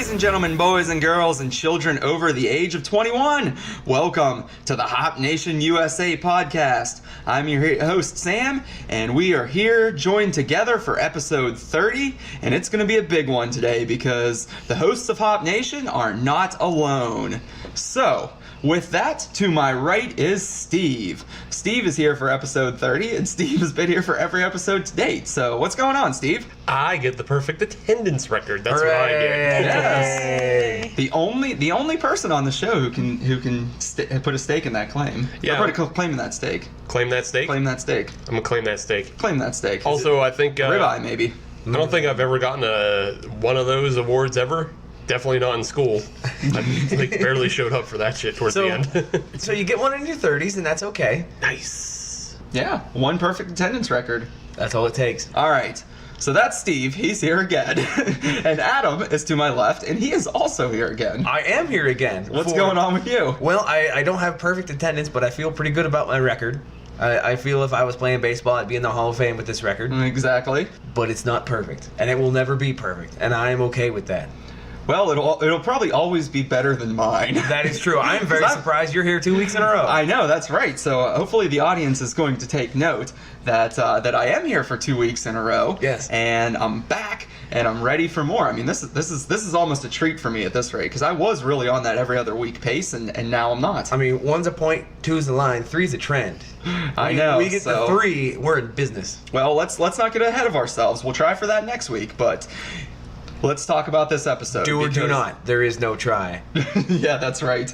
Ladies and gentlemen, boys and girls, and children over the age of 21, welcome to the Hop Nation USA podcast. I'm your host, Sam, and we are here joined together for episode 30, and it's going to be a big one today because the hosts of Hop Nation are not alone. So, with that, to my right is Steve. Steve is here for episode 30, and Steve has been here for every episode to date. So, what's going on, Steve? I get the perfect attendance record. That's what I get. Yes. The only person on the show who can put a stake in that claim. Yeah. Or put a claim in that stake. Claim that steak? Claim that stake. I'm going to claim that steak. Claim that stake. Also, I think... ribeye, maybe. I don't think I've ever gotten one of those awards ever. Definitely not in school. I like barely showed up for that shit towards the end. So you get one in your 30s, and that's okay. Nice. Yeah, one perfect attendance record. That's all it takes. All right. So that's Steve. He's here again. And Adam is to my left, and he is also here again. I am here again. What's going on with you? Well, I don't have perfect attendance, but I feel pretty good about my record. I feel if I was playing baseball, I'd be in the Hall of Fame with this record. Exactly. But it's not perfect, and it will never be perfect, and I am okay with that. Well, it'll probably always be better than mine. That is true. I am very surprised you're here 2 weeks in a row. I know, that's right. So hopefully the audience is going to take note that I am here for 2 weeks in a row. Yes. And I'm back and I'm ready for more. I mean, this is almost a treat for me at this rate because I was really on that every other week pace and now I'm not. I mean, 1's a point, 2's a line, 3's a trend. I know. We get to 3, we're in business. Well, let's not get ahead of ourselves. We'll try for that next week, but let's talk about this episode. Do or do not. There is no try. Yeah, that's right.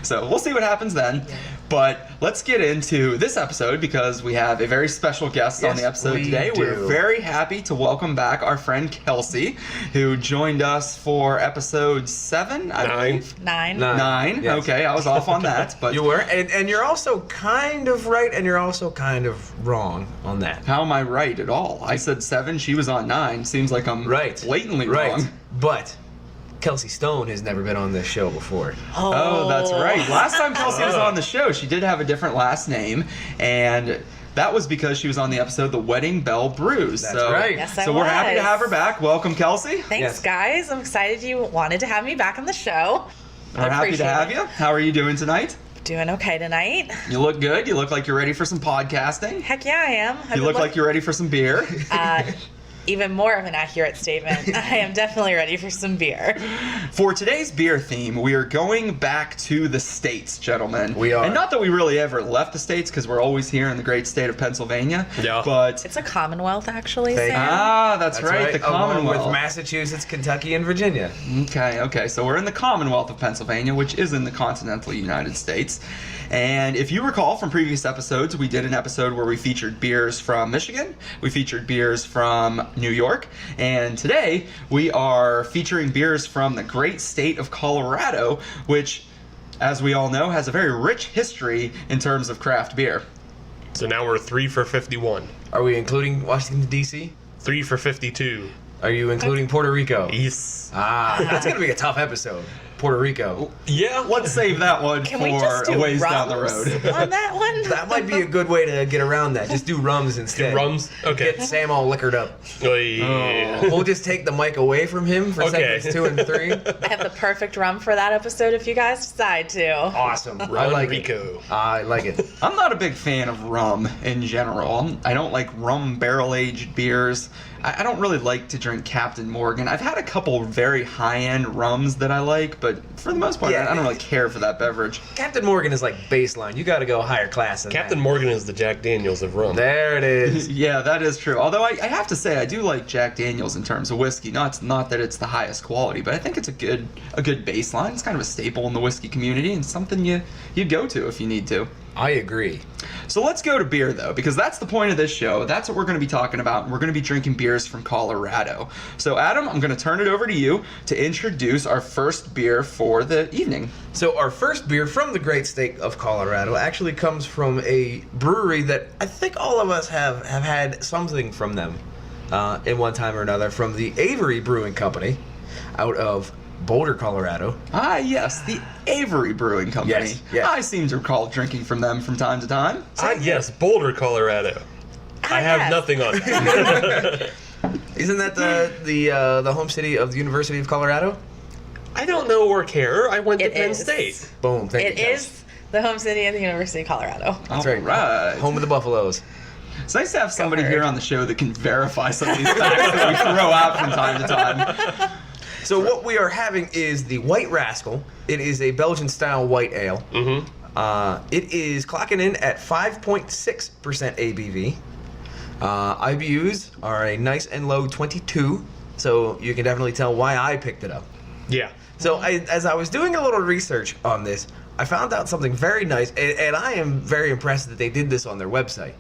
So we'll see what happens then. But let's get into this episode because we have a very special guest on the episode today. We're very happy to welcome back our friend Kelsey, who joined us for episode 7, I believe. 9. 9. Yes. Okay, I was off on that. But You were, and you're also kind of right, and you're also kind of wrong on that. how am I right at all? I said 7, she was on 9. Seems like I'm blatantly wrong. But Kelsey Stone has never been on this show before. Oh, that's right. Last time Kelsey was on the show, she did have a different last name, and that was because she was on the episode The Wedding Bell Brews. That's right. Yes, I So we're happy to was. have her back. Welcome, Kelsey. Thanks, Yes. guys. I'm excited you wanted to have me back on the show. We're happy to have you. How are you doing tonight? Doing okay tonight. You look good. You look like you're ready for some podcasting. Heck yeah, I am. You look like you're ready for some beer. Even more of an accurate statement. I am definitely ready for some beer. For today's beer theme, we are going back to the States, gentlemen. We are. And not that we really ever left the States, because we're always here in the great state of Pennsylvania. Yeah. But It's a commonwealth, actually, Thank Sam. that's right, the Along Commonwealth. with Massachusetts, Kentucky, and Virginia. Okay, so we're in the Commonwealth of Pennsylvania, which is in the continental United States. And if you recall from previous episodes, we did an episode where we featured beers from Michigan, we featured beers from New York, and today we are featuring beers from the great state of Colorado, which, as we all know, has a very rich history in terms of craft beer. So now we're 3 for 51. Are we including Washington, D.C.? 3 for 52. Are you including Puerto Rico? Yes. That's going to be a tough episode. Puerto Rico. Yeah. Let's save that one Can for we just a do ways down the rums road. on that one? That might be a good way to get around that. Just do rums instead. Rums? Okay. Get Sam all liquored up. Oh, yeah. We'll just take the mic away from him for Okay. segments 2 and 3. I have the perfect rum for that episode if you guys decide to. Awesome. I Run like Rico. it. I like it. I'm not a big fan of rum in general. I don't like rum barrel-aged beers. I don't really like to drink Captain Morgan. I've had a couple very high-end rums that I like, but for the most part, Yeah. I don't really care for that beverage. Captain Morgan is like baseline. You got to go higher class than Captain that. Morgan is the Jack Daniels of rum. There it is. Yeah, that is true. Although I have to say, I do like Jack Daniels in terms of whiskey. Not that it's the highest quality, but I think it's a good baseline. It's kind of a staple in the whiskey community and something you go to if you need to. I agree. So let's go to beer, though, because that's the point of this show. That's what we're going to be talking about. We're going to be drinking beers from Colorado. So, Adam, I'm going to turn it over to you to introduce our first beer for the evening. So our first beer from the great state of Colorado actually comes from a brewery that I think all of us have had something from them in one time or another, from the Avery Brewing Company out of Boulder, Colorado. Ah, yes, the Avery Brewing Company. Yes. I seem to recall drinking from them from time to time. Yes, Boulder, Colorado. I have yes. nothing on it. Isn't that the home city of the University of Colorado? I don't know or care. I went to It Penn is. State. Boom. Thank It you, Kelsey. is the home city of the University of Colorado. That's All right. right. Home of the Buffaloes. It's nice to have somebody Go here Bird. on the show that can verify some of these facts that we throw out from time to time. So what we are having is the White Rascal. It is a Belgian-style white ale. Mm-hmm. It is clocking in at 5.6% ABV. IBUs are a nice and low 22, so you can definitely tell why I picked it up. Yeah. So as I was doing a little research on this, I found out something very nice, and I am very impressed that they did this on their website.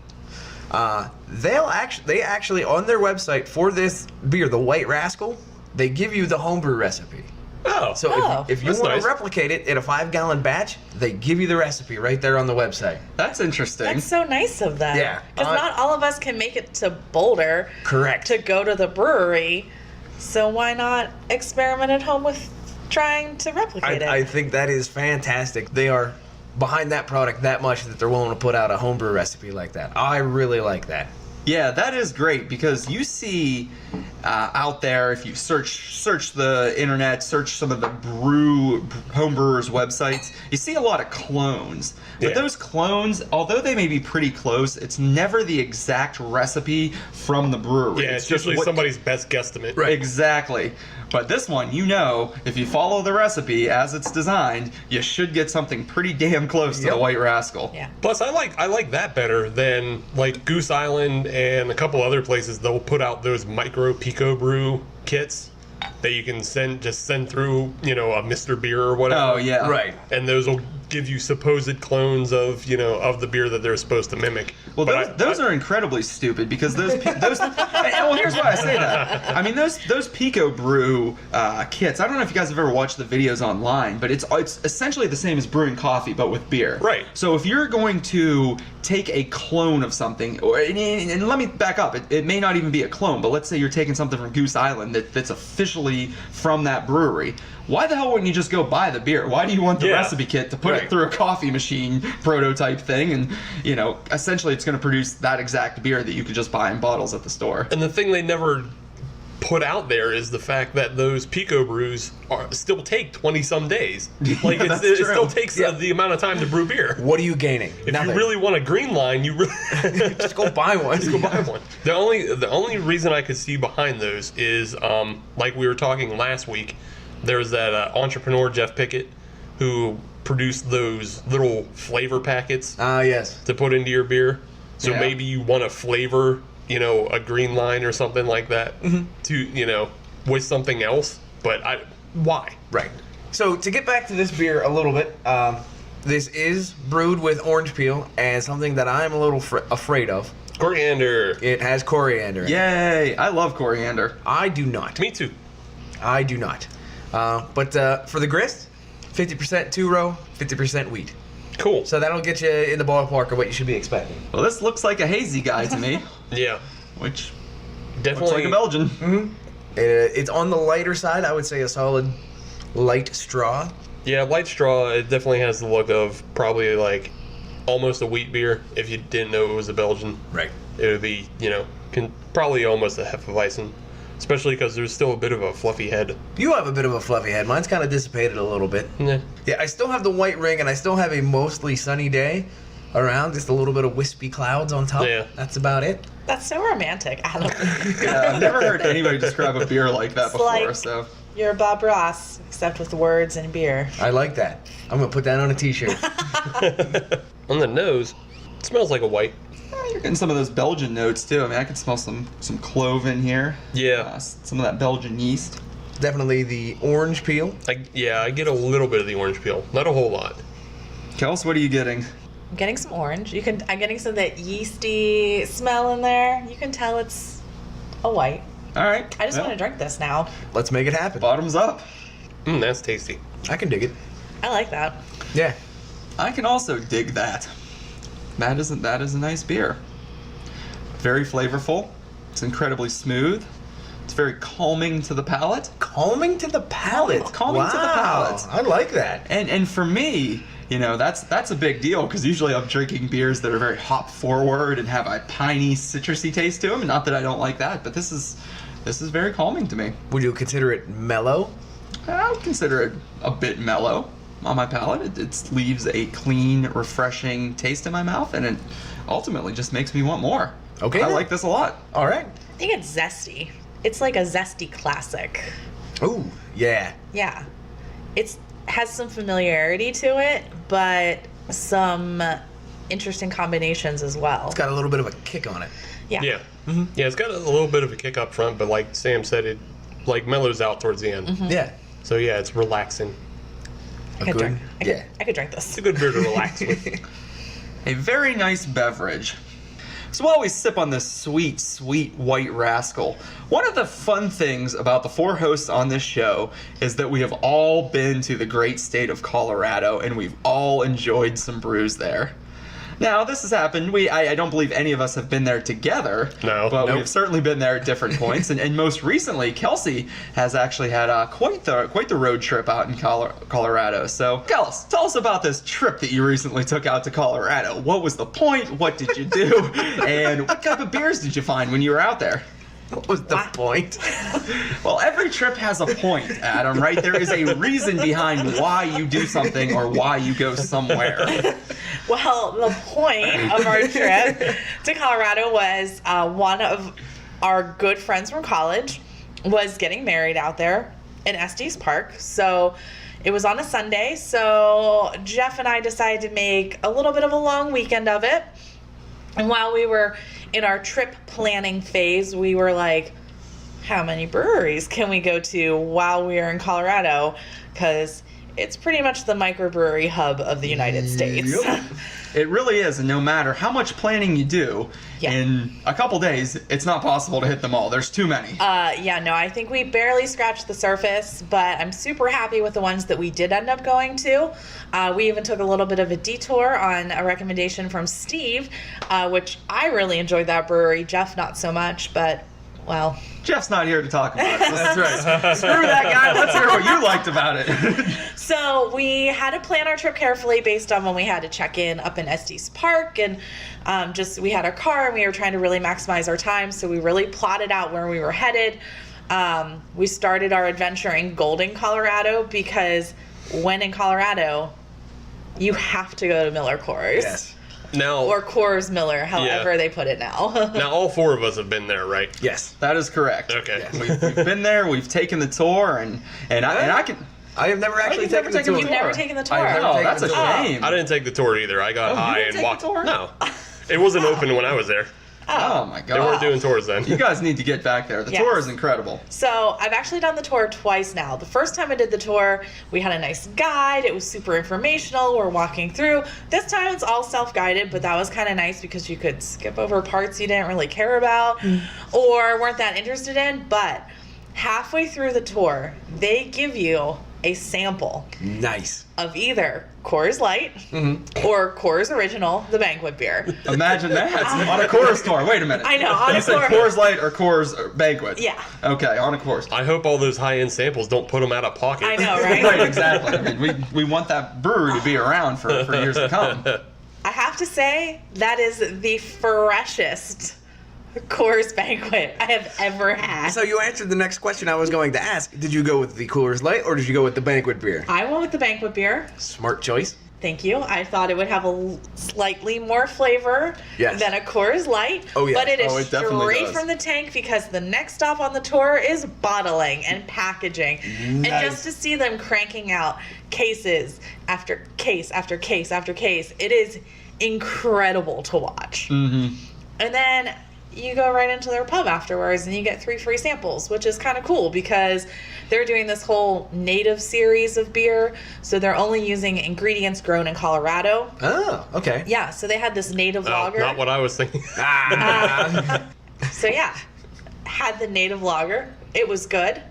They actually on their website for this beer, the White Rascal, they give you the homebrew recipe. Oh. So Oh. if you That's want nice. to replicate it in a 5-gallon batch, they give you the recipe right there on the website. That's interesting. That's so nice of them. Yeah. Because not all of us can make it to Boulder Correct. to go to the brewery. So why not experiment at home with trying to replicate it? I think that is fantastic. They are behind that product that much that they're willing to put out a homebrew recipe like that. I really like that. Yeah, that is great because you see out there, if you search the internet, search some of the homebrewers websites, you see a lot of clones. But Yeah. those clones, although they may be pretty close, it's never the exact recipe from the brewery. Yeah, it's usually somebody's best guesstimate. Exactly. But this one, if you follow the recipe as it's designed, you should get something pretty damn close to the White Rascal. yeah. Plus, I like that better than like Goose Island and a couple other places. They'll put out those micro pico brew kits that you can send through, a Mr. Beer or whatever. Oh, yeah. Right. And those will give you supposed clones of the beer that they're supposed to mimic. Well, But those are incredibly stupid because those well, here's why I say that. I mean, those Pico Brew kits. I don't know if you guys have ever watched the videos online, but it's essentially the same as brewing coffee but with beer. Right. So if you're going to take a clone of something, and let me back up, it may not even be a clone, but let's say you're taking something from Goose Island that's officially from that brewery. Why the hell wouldn't you just go buy the beer? Why do you want the recipe kit to put it through a coffee machine prototype thing? And, essentially it's going to produce that exact beer that you could just buy in bottles at the store. And the thing they never put out there is the fact that those Pico brews still take 20-some days. Like that's it true. still takes the amount of time to brew beer. What are you gaining? If you really want a green line, you really just go buy one. Just go buy one. The only reason I could see behind those is like we were talking last week. There's that entrepreneur Jeff Pickett who produced those little flavor packets Yes. to put into your beer. So Yeah. maybe you want to flavor, a green line or something like that to, with something else. But why? Right. So to get back to this beer a little bit, this is brewed with orange peel and something that I'm a little afraid of. Coriander. It has coriander in it. Yay! I love coriander. I do not. Me too. I do not. But for the grist, 50% two-row, 50% wheat. Cool. So that'll get you in the ballpark of what you should be expecting. Well, this looks like a hazy guy to me, Yeah. which looks Definitely. like a Belgian. It's on the lighter side. I would say a solid light straw. Yeah, light straw, it definitely has the look of probably like almost a wheat beer. If you didn't know it was a Belgian, Right. it would be, probably almost a Hefeweizen. Especially because there's still a bit of a fluffy head. You have a bit of a fluffy head. Mine's kind of dissipated a little bit. Yeah. Yeah, I still have the white ring, and I still have a mostly sunny day around. Just a little bit of wispy clouds on top. Yeah. That's about it. That's so romantic, Adam. Yeah, I've never heard anybody describe a beer like that It's before. like- So You're Bob Ross, except with words and beer. I like that. I'm going to put that on a t-shirt. On the nose, it smells like a white. you're getting some of those Belgian notes too. I mean, I can smell some clove in here. Yeah. Some of that Belgian yeast. Definitely the orange peel. I get a little bit of the orange peel. Not a whole lot. Kels, what are you getting? I'm getting some orange. I'm getting some of that yeasty smell in there. You can tell it's a white. All right. I just want to drink this now. Let's make it happen. Bottoms up. That's tasty. I can dig it. I like that. Yeah. I can also dig that. That is a nice beer. Very flavorful. It's incredibly smooth. It's very calming to the palate. Calming to the palate. Calming to the palate. I like that. And for me, that's a big deal because usually I'm drinking beers that are very hop forward and have a piney, citrusy taste to them. Not that I don't like that, but this is very calming to me. Would you consider it mellow? I would consider it a bit mellow on my palate. It leaves a clean, refreshing taste in my mouth, and it ultimately just makes me want more. Okay, I then. like this a lot. All right. I think it's zesty. It's like a zesty classic. Ooh, yeah. Yeah. It's has some familiarity to it, but some interesting combinations as well. It's got a little bit of a kick on it. Yeah. Yeah. Yeah, it's got a little bit of a kick up front, but like Sam said, it like mellows out towards the end. Yeah. So yeah, it's relaxing. I could drink. Yeah. I could drink this. It's a good beer to relax with. A very nice beverage. So while we sip on this sweet, sweet white Rascal, one of the fun things about the four hosts on this show is that we have all been to the great state of Colorado, and we've all enjoyed some brews there. Now, this has happened. I don't believe any of us have been there together. No. But Nope. we've certainly been there at different points. And most recently, Kelsey has actually had quite the road trip out in Colorado. So, Kelsey, tell us about this trip that you recently took out to Colorado. What was the point? What did you do? And what type of beers did you find when you were out there? What was the point? Well, every trip has a point, Adam, right? There is a reason behind why you do something or why you go somewhere. Well, the point of our trip to Colorado was one of our good friends from college was getting married out there in Estes Park. So it was on a Sunday. So Jeff and I decided to make a little bit of a long weekend of it. And while we were in our trip planning phase, we were like, how many breweries can we go to while we are in Colorado? Because it's pretty much the microbrewery hub of the United States. Yep. It really is, and no matter how much planning you do, Yeah. in a couple days, it's not possible to hit them all. There's too many. I think we barely scratched the surface, but I'm super happy with the ones that we did end up going to. We even took a little bit of a detour on a recommendation from Steve, which I really enjoyed that brewery. Jeff, not so much, but, well... Jeff's not here to talk about it. That's right. Screw that guy. Let's hear what you liked about it. So we had to plan our trip carefully based on when we had to check in up in Estes Park, and we had our car and we were trying to really maximize our time. So we really plotted out where we were headed. We started our adventure in Golden, Colorado, because when in Colorado, you have to go to Miller Coors. Yes. Now, Or Coors Miller, however they put it now. now all four of us have been there, right? Yes. That is correct. Okay. Yes. We've been there. We've taken the tour, and I can. I have never actually you've never taken the taken tour. You've never taken the tour. I've never Oh, taken that's the a tour. shame. I didn't take the tour either. I got you high didn't and take the walked. tour? No, it wasn't open when I was there. Oh my They weren't god. doing tours then. You guys need to get back there. The Yes. tour is incredible. So I've actually done the tour twice now. The first time I did the tour, we had a nice guide. It was super informational. We're walking through. This time it's all self-guided, but that was kind of nice because you could skip over parts you didn't really care about or weren't that interested in. But halfway through the tour, they give you a sample Nice. of either Coors Light or Coors Original, the banquet beer. Imagine that on a Coors tour. Wait a minute. I know, on You a said tour. Coors Light or Coors Banquet. Yeah. Okay, on a Coors. I hope all those high-end samples don't put them out of pocket. I know, right? Right, exactly. I mean, we want that brewery to be around for years to come. I have to say, that is the freshest Coors Banquet I have ever had. So you answered the next question I was going to ask. Did you go with the Coors Light or did you go with the banquet beer? I went with the banquet beer. Smart choice. Thank you. I thought it would have a slightly more flavor Yes. than a Coors Light. Oh, yeah. But it is Oh, it definitely straight does. from the tank because the next stop on the tour is bottling and packaging. And Nice. just to see them cranking out cases after case after case after case, it is incredible to watch. Mm-hmm. And then you go right into their pub afterwards and you get 3 free samples, which is kind of cool because they're doing this whole native series of beer. So they're only using ingredients grown in Colorado. Oh, okay. Yeah, so they had this native Oh, lager. not what I was thinking. So yeah, had the native lager. It was good.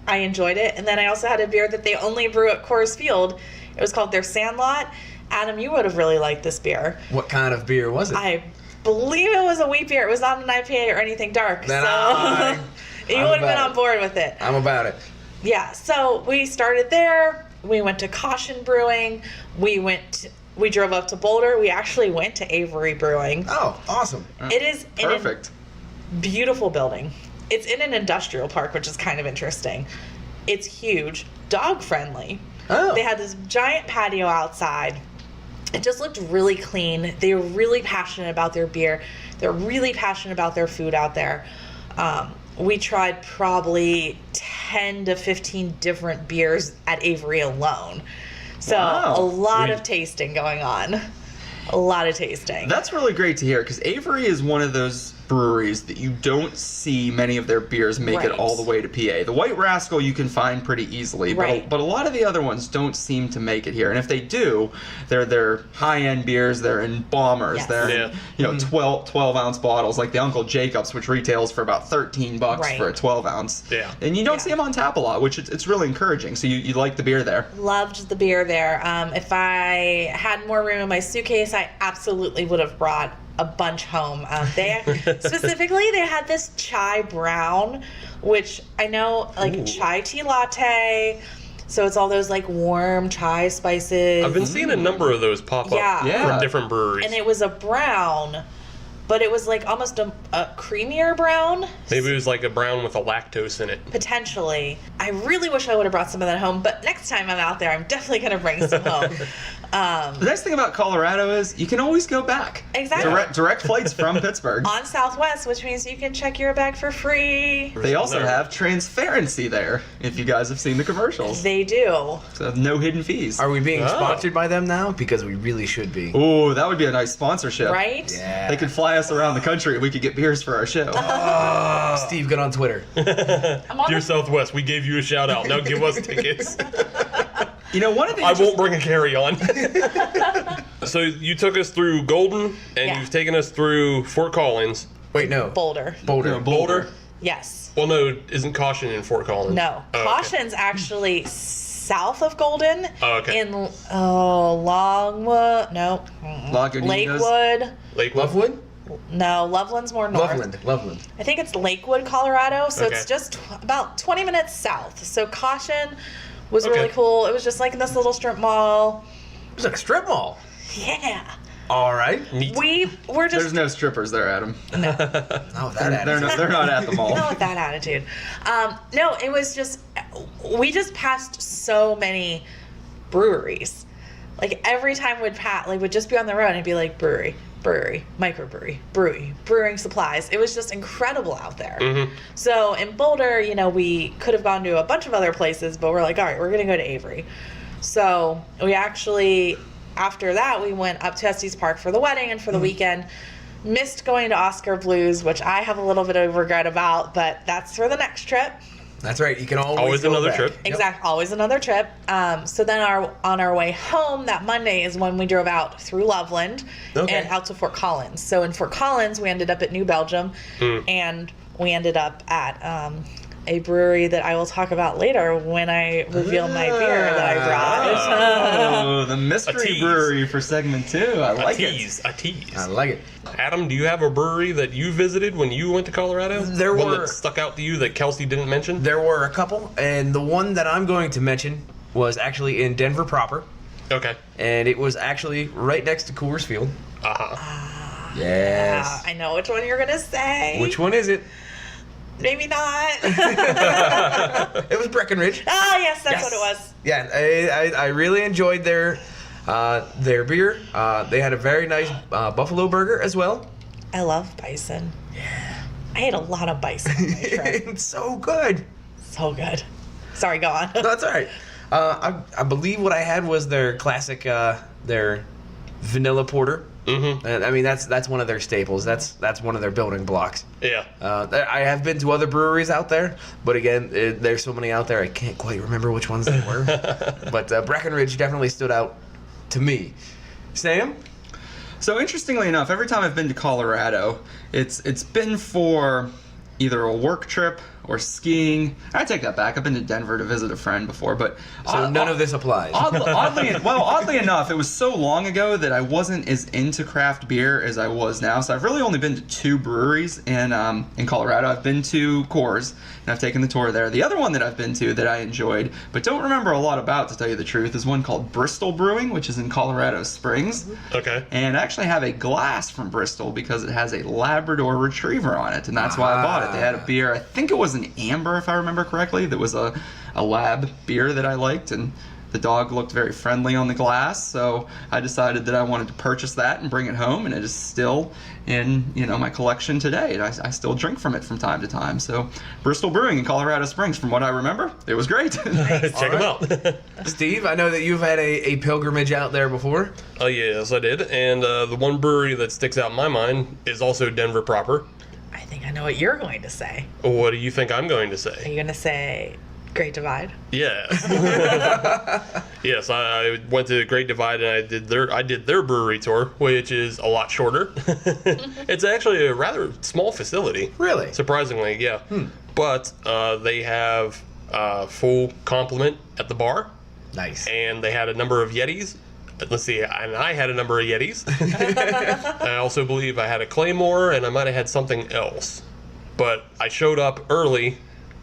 I enjoyed it. And then I also had a beer that they only brew at Coors Field. It was called their Sandlot. Adam, you would have really liked this beer. What kind of beer was it? I believe it was a wheat beer. It was not an IPA or anything dark. Then so I'm you would have been about on board with it. I'm about it. Yeah, so we started there. We went to Caution Brewing. We drove up to Boulder. We actually went to Avery Brewing. Oh, awesome. It is in Perfect. a beautiful building. It's in an industrial park, which is kind of interesting. It's huge, dog friendly. Oh. They had this giant patio outside. It just looked really clean. They were really passionate about their beer. They're really passionate about their food out there. We tried probably 10 to 15 different beers at Avery alone. So Wow. a lot Sweet. of tasting going on. A lot of tasting. That's really great to hear because Avery is one of those breweries that you don't see many of their beers make it Right. all the way to PA. The White Rascal you can find pretty easily, Right. but a lot of the other ones don't seem to make it here. And if they do, they're high-end beers. They're in bombers. Yes. They're in, Yeah. 12-ounce bottles like the Uncle Jacob's, which retails for about $13 Right. for a 12-ounce. Yeah. And you don't Yeah. see them on tap a lot, which it's really encouraging. So you like the beer there. Loved the beer there. If I had more room in my suitcase, I absolutely would have brought a bunch home. They specifically, they had this chai brown, which I know, like Ooh. chai tea latte. So it's all those like warm chai spices. I've been seeing a number of those pop up Yeah. from different breweries. And it was a brown, but it was like almost a creamier brown. Maybe it was like a brown with a lactose in it. Potentially. I really wish I would have brought some of that home, but next time I'm out there, I'm definitely going to bring some home. The nice thing about Colorado is you can always go back. Exactly. Direct flights from Pittsburgh. On Southwest, which means you can check your bag for free. They also No. have transparency there, if you guys have seen the commercials. They do. So no hidden fees. Are we being Oh. sponsored by them now? Because we really should be. Ooh, that would be a nice sponsorship. Right? Yeah. They could fly us around the country and we could get beers for our show. Oh, Steve, get on Twitter. I'm on Dear the- Southwest, we gave you a shout out. Now give us tickets. You know, one of the I won't bring a carry-on. So you took us through Golden, and Yeah. you've taken us through Fort Collins. Wait, no. Boulder. Boulder. No, Boulder? Yes. Well, no, isn't Caution in Fort Collins? No. Oh, okay. Caution's actually south of Golden. Oh, okay. In Longwood. No. Lagunitas. Lakewood. Lakewood? Lovewood? No, Loveland's more north. Loveland. I think it's Lakewood, Colorado. So Okay. it's just about 20 minutes south. So Caution was Okay. really cool. It was just like in this little strip mall. It was like a strip mall. Yeah. All right. Neat. We were just There's no strippers there, Adam. Oh, They're not at the mall. not with that attitude. No, it was just we just passed so many breweries. Like every time we'd pass, like we'd just be on the road and it'd be like brewery, microbrewery, brewing supplies. It was just incredible out there. Mhm. So in Boulder, we could have gone to a bunch of other places, but we're like, all right, we're gonna go to Avery. So we actually, after that, we went up to Estes Park for the wedding and for the weekend. Missed going to Oscar Blues, which I have a little bit of regret about, but that's for the next trip. That's right. You can Always go another back. trip. Yep. Exactly, always another trip. So then on our way home that Monday is when we drove out through Loveland Okay. and out to Fort Collins. So in Fort Collins, we ended up at New Belgium, and we ended up at a brewery that I will talk about later when I reveal my beer that I brought. Oh, the A mystery tease. brewery for segment 2. I like a it. tease. I like it. Adam, do you have a brewery that you visited when you went to Colorado? There One were- that stuck out to you that Kelsey didn't mention? There were a couple, and the one that I'm going to mention was actually in Denver proper, Okay. and it was actually right next to Coors Field. Uh-huh. Yes. I know which one you're gonna say. Which one is it? Maybe not. It was Breckenridge. Oh yes, that's Yes. what it was. Yeah, I really enjoyed their beer. They had a very nice buffalo burger as well. I love bison. Yeah. I ate a lot of bison on my trip. It's so good. So good. Sorry, go on. No, that's all right. I believe what I had was their classic, their vanilla porter. Mm-hmm. And I mean, that's one of their staples. That's one of their building blocks. Yeah. I have been to other breweries out there, but again, there's so many out there, I can't quite remember which ones they were. But Breckenridge definitely stood out to me. Sam? So interestingly enough, every time I've been to Colorado, it's been for either a work trip or skiing. I take that back. I've been to Denver to visit a friend before, but So none of this applies. Oddly enough, it was so long ago that I wasn't as into craft beer as I was now. So I've really only been to 2 breweries in Colorado. I've been to Coors, and I've taken the tour there. The other one that I've been to that I enjoyed, but don't remember a lot about, to tell you the truth, is one called Bristol Brewing, which is in Colorado Springs. Okay. And I actually have a glass from Bristol because it has a Labrador Retriever on it, and that's why I bought it. They had a beer, I think it was an amber, if I remember correctly. That was a lab beer that I liked, and the dog looked very friendly on the glass, so I decided that I wanted to purchase that and bring it home, and it is still in my collection today, and I still drink from it from time to time. So Bristol Brewing in Colorado Springs, from what I remember, it was great. Check them out. Steve, I know that you've had a pilgrimage out there before. Oh, yes, I did. And the one brewery that sticks out in my mind is also Denver proper. I think I know what you're going to say. What do you think I'm going to Are say? you going to say Great Divide? Yes. Yes, I went to Great Divide and I did their brewery tour, which is a lot shorter. It's actually a rather small facility. Really? Surprisingly, yeah. But they have full complement at the bar, Nice. and they had a number of Yetis. Let's see, and I had a number of Yetis. I also believe I had a Claymore, and I might have had something else. But I showed up early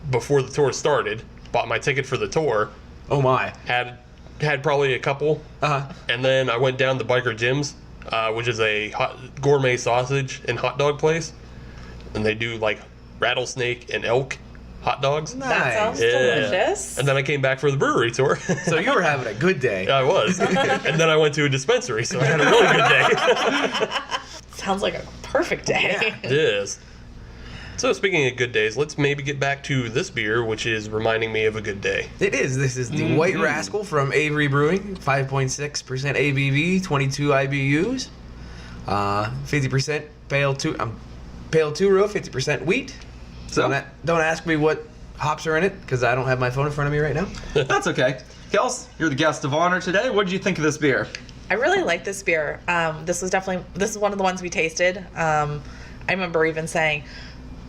before the tour started, bought my ticket for the tour, Oh my. had probably a couple, and then I went down to Biker Jim's, which is a gourmet sausage and hot dog place, and they do like rattlesnake and elk hot dogs. Nice. That sounds Yeah. delicious. And then I came back for the brewery tour. So you were having a good day. I was. And then I went to a dispensary, so I had a really good day. Sounds like a perfect day. It is. So speaking of good days, let's maybe get back to this beer, which is reminding me of a good day. It is. This is the White Rascal from Avery Brewing. 5.6% ABV, 22 IBUs. 50% pale two row, 50% wheat. So don't ask me what hops are in it, because I don't have my phone in front of me right now. That's okay. Kels, you're the guest of honor today. What did you think of this beer? I really like this beer. This is one of the ones we tasted. I remember even saying,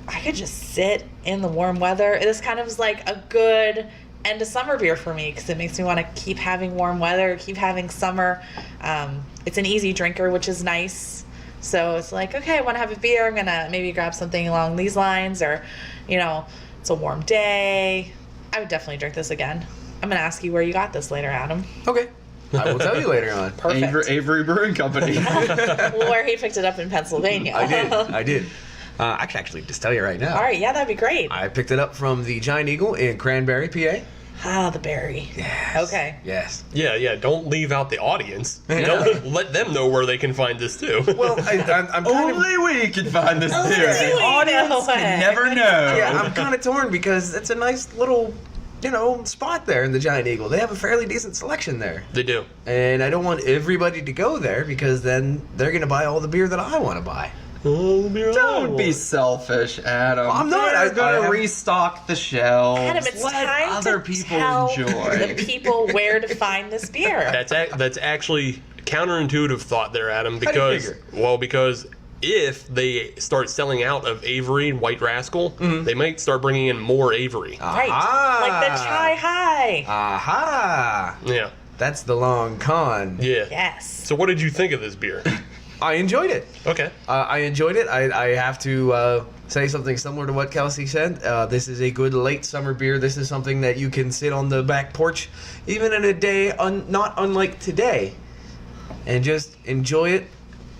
I could just sit in the warm weather. This kind of is like a good end of summer beer for me, because it makes me want to keep having warm weather, keep having summer. It's an easy drinker, which is nice. So it's like, okay, I want to have a beer. I'm going to maybe grab something along these lines, or, it's a warm day. I would definitely drink this again. I'm going to ask you where you got this later, Adam. Okay. I will tell you later on. Perfect. Avery Brewing Company. Well, where he picked it up in Pennsylvania. I did. I can actually just tell you right now. All right, yeah, that'd be great. I picked it up from the Giant Eagle in Cranberry, PA. Ah, the berry. Yes. Okay. Yes. Yeah, don't leave out the audience. Don't let them know where they can find this too. Well, I'm kind Only we can find this Only beer. we The audience know can it. never know. yeah, I'm kind of torn because it's a nice little, spot there in the Giant Eagle. They have a fairly decent selection there. They do. And I don't want everybody to go there, because then they're going to buy all the beer that I want to buy. Don't be selfish, Adam. I'm not. They're I going to have- restock the shelves. Adam, it's Let time other to people tell enjoy. the people where to find this beer. That's actually counterintuitive thought there, Adam. How do you Because figure? because if they start selling out of Avery and White Rascal, they might start bringing in more Avery. Right. Like the Chai High. Aha! Yeah, That's the long con. yeah. Yes. So what did you think of this beer? I enjoyed it. Okay. I enjoyed it. I have to say something similar to what Kelsey said. This is a good late summer beer. This is something that you can sit on the back porch, even in a day not unlike today, and just enjoy it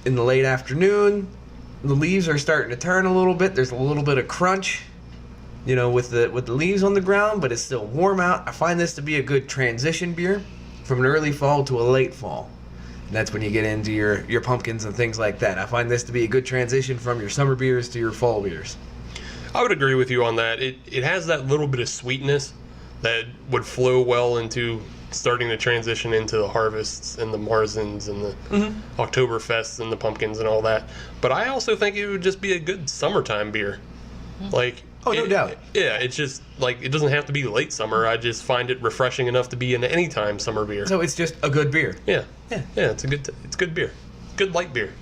in the late afternoon. The leaves are starting to turn a little bit. There's a little bit of crunch, with the leaves on the ground, but it's still warm out. I find this to be a good transition beer from an early fall to a late fall. And that's when you get into your pumpkins and things like that. I find this to be a good transition from your summer beers to your fall beers. I would agree with you on that. It has that little bit of sweetness that would flow well into starting to transition into the harvests and the Marzens and the Oktoberfests and the pumpkins and all that. But I also think it would just be a good summertime beer. Like, Oh, no doubt. Yeah, it's just like it doesn't have to be late summer. I just find it refreshing enough to be an anytime summer beer. So it's just a good beer. Yeah, it's good beer, good light beer.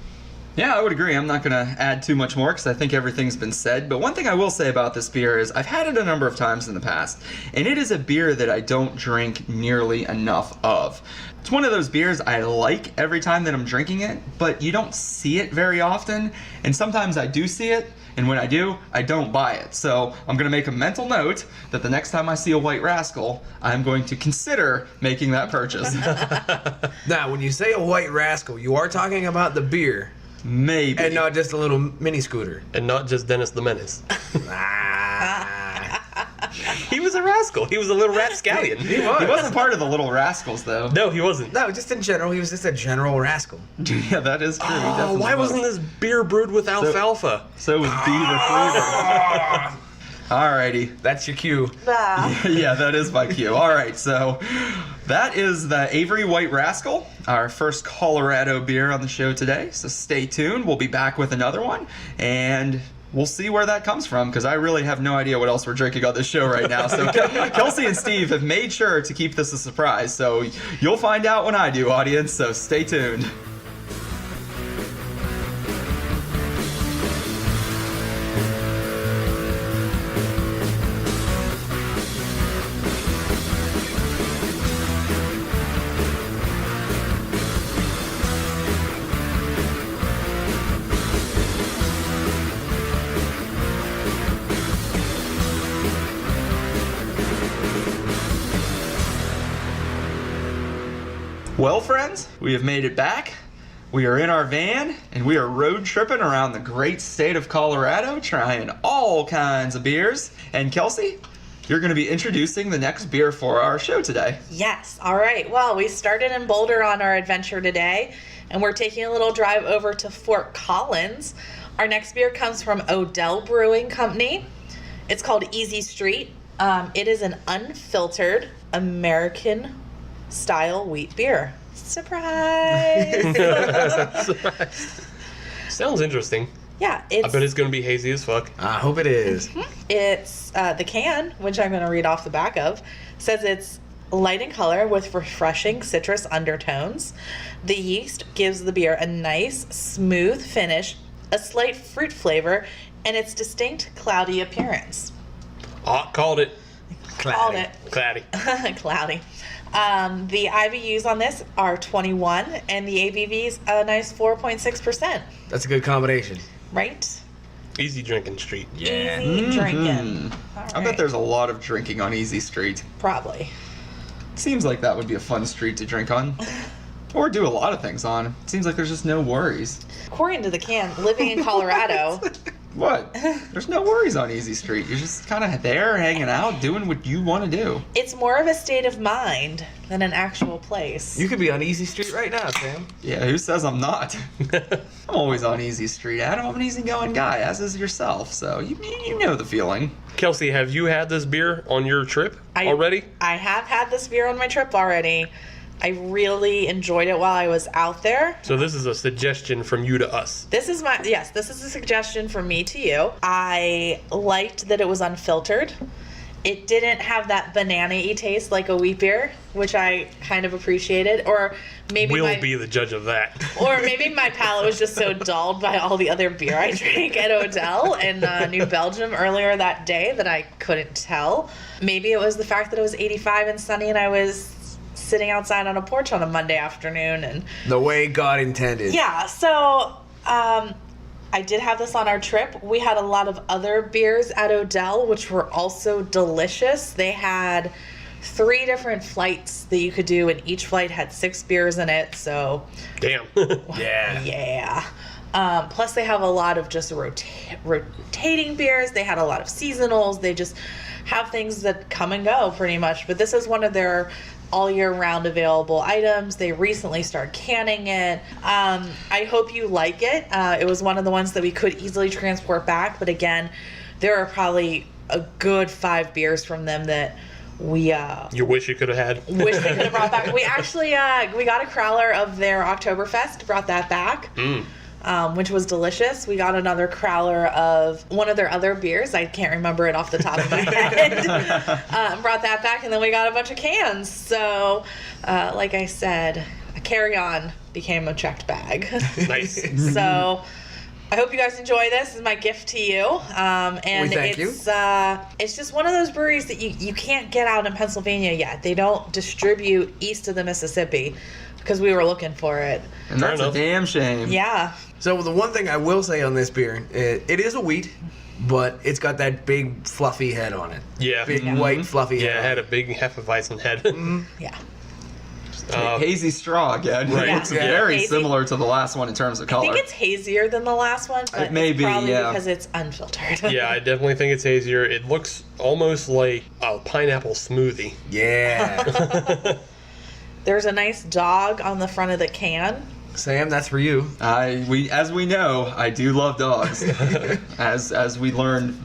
Yeah, I would agree. I'm not going to add too much more because I think everything's been said. But one thing I will say about this beer is I've had it a number of times in the past, and it is a beer that I don't drink nearly enough of. It's one of those beers I like every time that I'm drinking it, but you don't see it very often, and sometimes I do see it, and when I do, I don't buy it. So I'm going to make a mental note that the next time I see a White Rascal, I'm going to consider making that purchase. Now, when you say a White Rascal, you are talking about the beer. Maybe. And not just a little mini scooter. And not just Dennis the Menace. Ah. He was a rascal. He was a little rapscallion. He was. He wasn't part of the Little Rascals, though. No, he wasn't. No, just in general, he was just a general rascal. Yeah, that is true. He Oh, definitely why was. wasn't this beer brewed with alfalfa? So was Beaver Flavor. Alrighty. That's your cue. Ah. Yeah, that is my cue. All right, so that is the Avery White Rascal, our first Colorado beer on the show today. So stay tuned. We'll be back with another one, and we'll see where that comes from, because I really have no idea what else we're drinking on this show right now. So Kelsey and Steve have made sure to keep this a surprise. So you'll find out when I do, audience. So stay tuned. Well, friends, we have made it back. We are in our van, and we are road tripping around the great state of Colorado, trying all kinds of beers. And Kelsey, you're going to be introducing the next beer for our show today. Yes. All right. Well, we started in Boulder on our adventure today, and we're taking a little drive over to Fort Collins. Our next beer comes from Odell Brewing Company. It's called Easy Street. It is an unfiltered American style wheat beer. Surprise! Sounds interesting. Yeah, I bet it's going to be hazy as fuck. I hope it is. It's the can, which I'm going to read off the back of, says it's light in color with refreshing citrus undertones. The yeast gives the beer a nice, smooth finish, a slight fruit flavor, and its distinct cloudy appearance. Oh, called it. Called it. Cloudy. Cloudy. The IBUs on this are 21, and the ABV's a nice 4.6%. That's a good combination. Right? Easy drinking street. Yeah. Easy drinking. All I bet right. there's a lot of drinking on Easy Street. Probably. Seems like that would be a fun street to drink on. Or do a lot of things on. Seems like there's just no worries. According to the can, living in Colorado, What? There's no worries on Easy Street. You're just kind of there, hanging out, doing what you want to do. it's more of a state of mind than an actual place. You could be on Easy Street right now, Sam. Yeah, who says I'm not? I'm always on Easy Street, Adam. I'm an easygoing guy, as is yourself. So you know the feeling. Kelsey, have you had this beer on your trip already? I have had this beer on my trip already. I really enjoyed it while I was out there. So this is a suggestion from you to us. This is a suggestion from me to you. I liked that it was unfiltered. It didn't have that banana-y taste like a wheat beer, which I kind of appreciated. Or maybe We'll be the judge of that. Or maybe my palate was just so dulled by all the other beer I drank at Odell in New Belgium earlier that day that I couldn't tell. Maybe it was the fact that it was 85 and sunny and I was sitting outside on a porch on a Monday afternoon. And The way God intended. yeah, so I did have this on our trip. We had a lot of other beers at Odell, which were also delicious. They had 3 different flights that you could do, and each flight had 6 beers in it. So Damn. Yeah. yeah. Plus, they have a lot of just rotating beers. They had a lot of seasonals. They just have things that come and go pretty much. But this is one of their all year round available items. They recently started canning it. I hope you like it. It was one of the ones that we could easily transport back. But again, there are probably a good 5 beers from them that we You wish you could have had. wish they could have brought back. We actually we got a crowler of their Oktoberfest, brought that back, which was delicious. We got another crowler of one of their other beers. I can't remember it off the top of my head. Brought that back, and then we got a bunch of cans. So, like I said, a carry-on became a checked bag. Nice. So I hope you guys enjoy this. This is my gift to you. And We thank you. it's just one of those breweries that you can't get out in Pennsylvania yet. They don't distribute east of the Mississippi because we were looking for it. And Fair that's enough. a damn shame. Yeah. So the one thing I will say on this beer, it is a wheat, but it's got that big fluffy head on it. Yeah. Big white fluffy Yeah, head. it had a big Hefeweizen head. Yeah. Hazy straw again. Right. It looks Yeah. very Hazy. similar to the last one in terms of I color. think it's hazier than the last one, but It may it's be, probably yeah. because it's unfiltered. Yeah, I definitely think it's hazier. It looks almost like a pineapple smoothie. Yeah. There's a nice dog on the front of the can. Sam, that's for you. As we know, I do love dogs. as we learned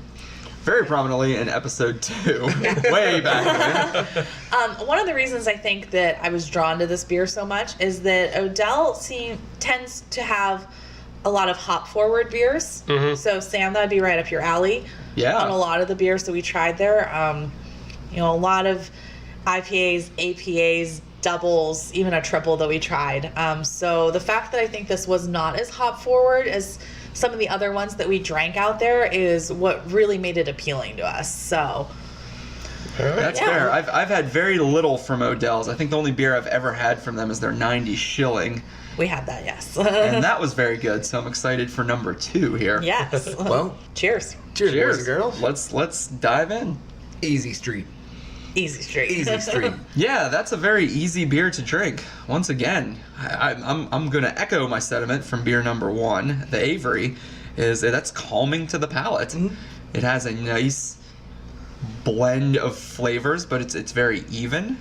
very prominently in episode 2, way back when. One of the reasons I think that I was drawn to this beer so much is that Odell tends to have a lot of hop forward beers. Mm-hmm. So Sam, that'd be right up your alley. Yeah. On a lot of the beers that we tried there, a lot of IPAs, APAs, doubles, even a triple that we tried. So the fact that I think this was not as hop forward as some of the other ones that we drank out there is what really made it appealing to us. So All right. That's Yeah. fair. I've had very little from Odell's. I think the only beer I've ever had from them is their 90 shilling. we had that, yes. And that was very good, so I'm excited for number 2 here. Yes. Well, Cheers. cheers, boys Cheers. and girls. Let's dive in. Easy street. Easy street. Easy street. Yeah, that's a very easy beer to drink. Once again, I'm going to echo my sentiment from beer number 1, the Avery, is that's calming to the palate. Mm-hmm. It has a nice blend of flavors, but it's very even.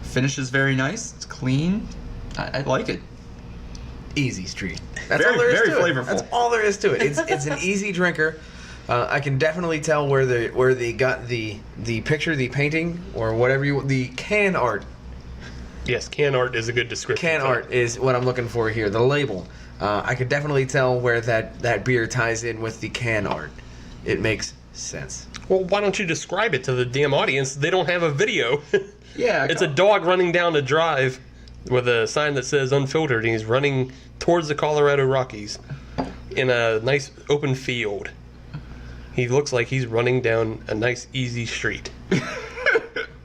Finish is very nice. It's clean. I like it. Easy street. That's Very- all there is very to flavorful. it. That's all there is to it. It's an easy drinker. I can definitely tell where they got the picture, the painting, or whatever the can art. Yes, can art is a good description. Can for art it. is what I'm looking for here. The label. I can definitely tell where that beer ties in with the can art. It makes sense. Well, why don't you describe it to the damn audience? They don't have a video. Yeah. It's a dog running down a drive with a sign that says Unfiltered, and he's running towards the Colorado Rockies in a nice open field. He looks like he's running down a nice, easy street.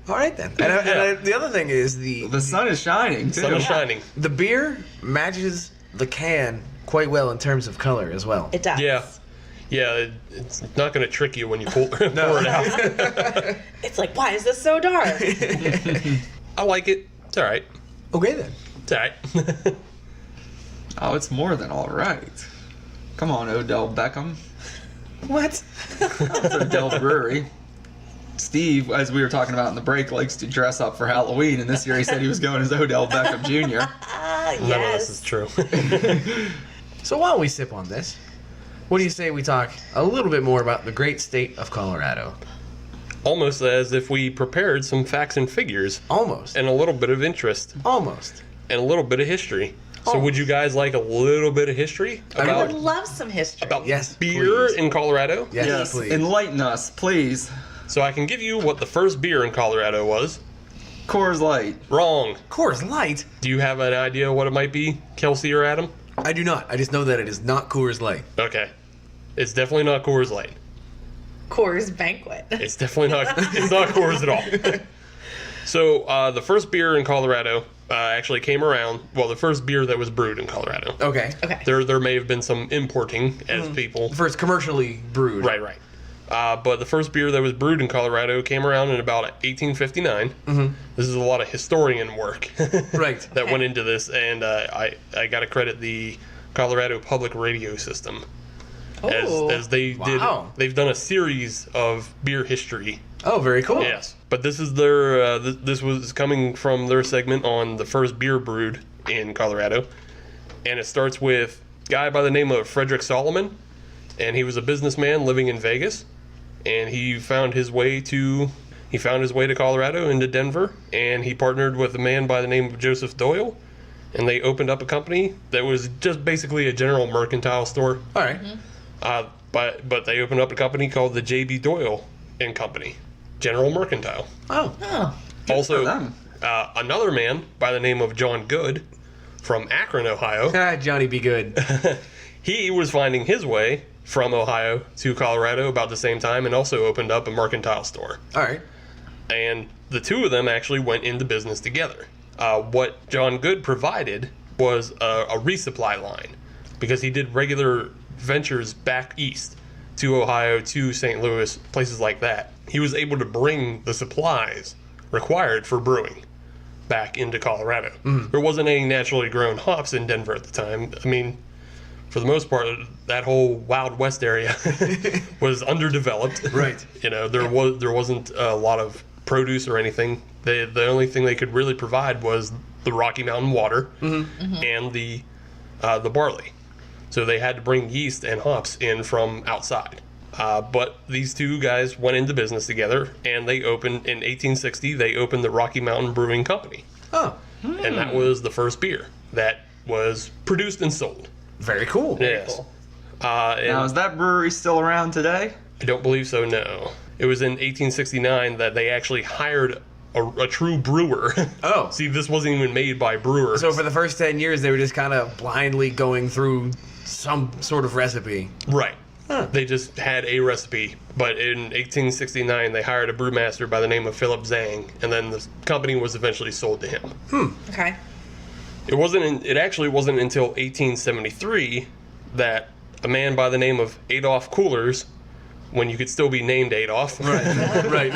All right then. And the other thing is The sun is shining, too. Sun is shining. the beer matches the can quite well in terms of color as well. It does. Yeah. Yeah, it's not going to trick you when you pour it out. It's like, why is this so dark? I like it. It's all right. Okay then. It's all right. Oh, it's more than all right. Come on, Odell Beckham. What? It's Odell Brewery. Steve, as we were talking about in the break, likes to dress up for Halloween, and this year he said he was going as Odell Beckham Jr. None of this is Yes. true. So while we sip on this, what do you say we talk a little bit more about the great state of Colorado? Almost as if we prepared some facts and figures Almost. and a little bit of interest Almost. and a little bit of history. So would you guys like a little bit of history I about, would love some history. about Yes, beer please. in Colorado? Yes, Yes, please. enlighten us, please. So I can give you what the first beer in Colorado was. Coors Light. Wrong. Coors Light? Do you have an idea what it might be, Kelsey or Adam? I do not. I just know that it is not Coors Light. Okay. It's definitely not Coors Light. Coors Banquet. It's definitely not. It's not Coors at all. So the first beer in Colorado actually came around. Well, the first beer that was brewed in Colorado. Okay. Okay. There may have been some importing as people. First commercially brewed. Right. But the first beer that was brewed in Colorado came around in about 1859. Mm-hmm. This is a lot of historian work Right. that went into this, and I got to credit the Colorado Public Radio System. Oh. As they Wow. they've done a series of beer history. Oh, very cool. Yes, but this is their this was coming from their segment on the first beer brewed in Colorado, and it starts with a guy by the name of Frederick Solomon, and he was a businessman living in Vegas, and he found his way to Colorado into Denver, and he partnered with a man by the name of Joseph Doyle, and they opened up a company that was just basically a general mercantile store. All right. But they opened up a company called the J.B. Doyle and Company, General Mercantile. Oh. Oh. Also, for them. another man by the name of John Good from Akron, Ohio. Ah, Johnny be good. He was finding his way from Ohio to Colorado about the same time and also opened up a mercantile store. All right. And the two of them actually went into business together. What John Good provided was a resupply line because he did regular ventures back east to Ohio, to St. Louis, places like that. He was able to bring the supplies required for brewing back into Colorado. There wasn't any naturally grown hops in Denver at the time. I mean, for the most part, that whole Wild West area was underdeveloped. Right. You know, there wasn't a lot of produce or anything. The only thing they could really provide was the Rocky Mountain water and the barley. So they had to bring yeast and hops in from outside. But these two guys went into business together, and they opened in 1860. They opened the Rocky Mountain Brewing Company, Oh, and that was the first beer that was produced and sold. very cool. Yes. cool. And Now, is that brewery still around today? I don't believe so. No, it was in 1869 that they actually hired a true brewer. Oh. See, this wasn't even made by brewers. So for the first 10 years, they were just kind of blindly going through some sort of recipe. Right. They just had a recipe, but in 1869 they hired a brewmaster by the name of Philip Zhang, and then the company was eventually sold to him. Okay. It actually wasn't until 1873 that a man by the name of Adolf Coolers, when you could still be named Adolf, Right.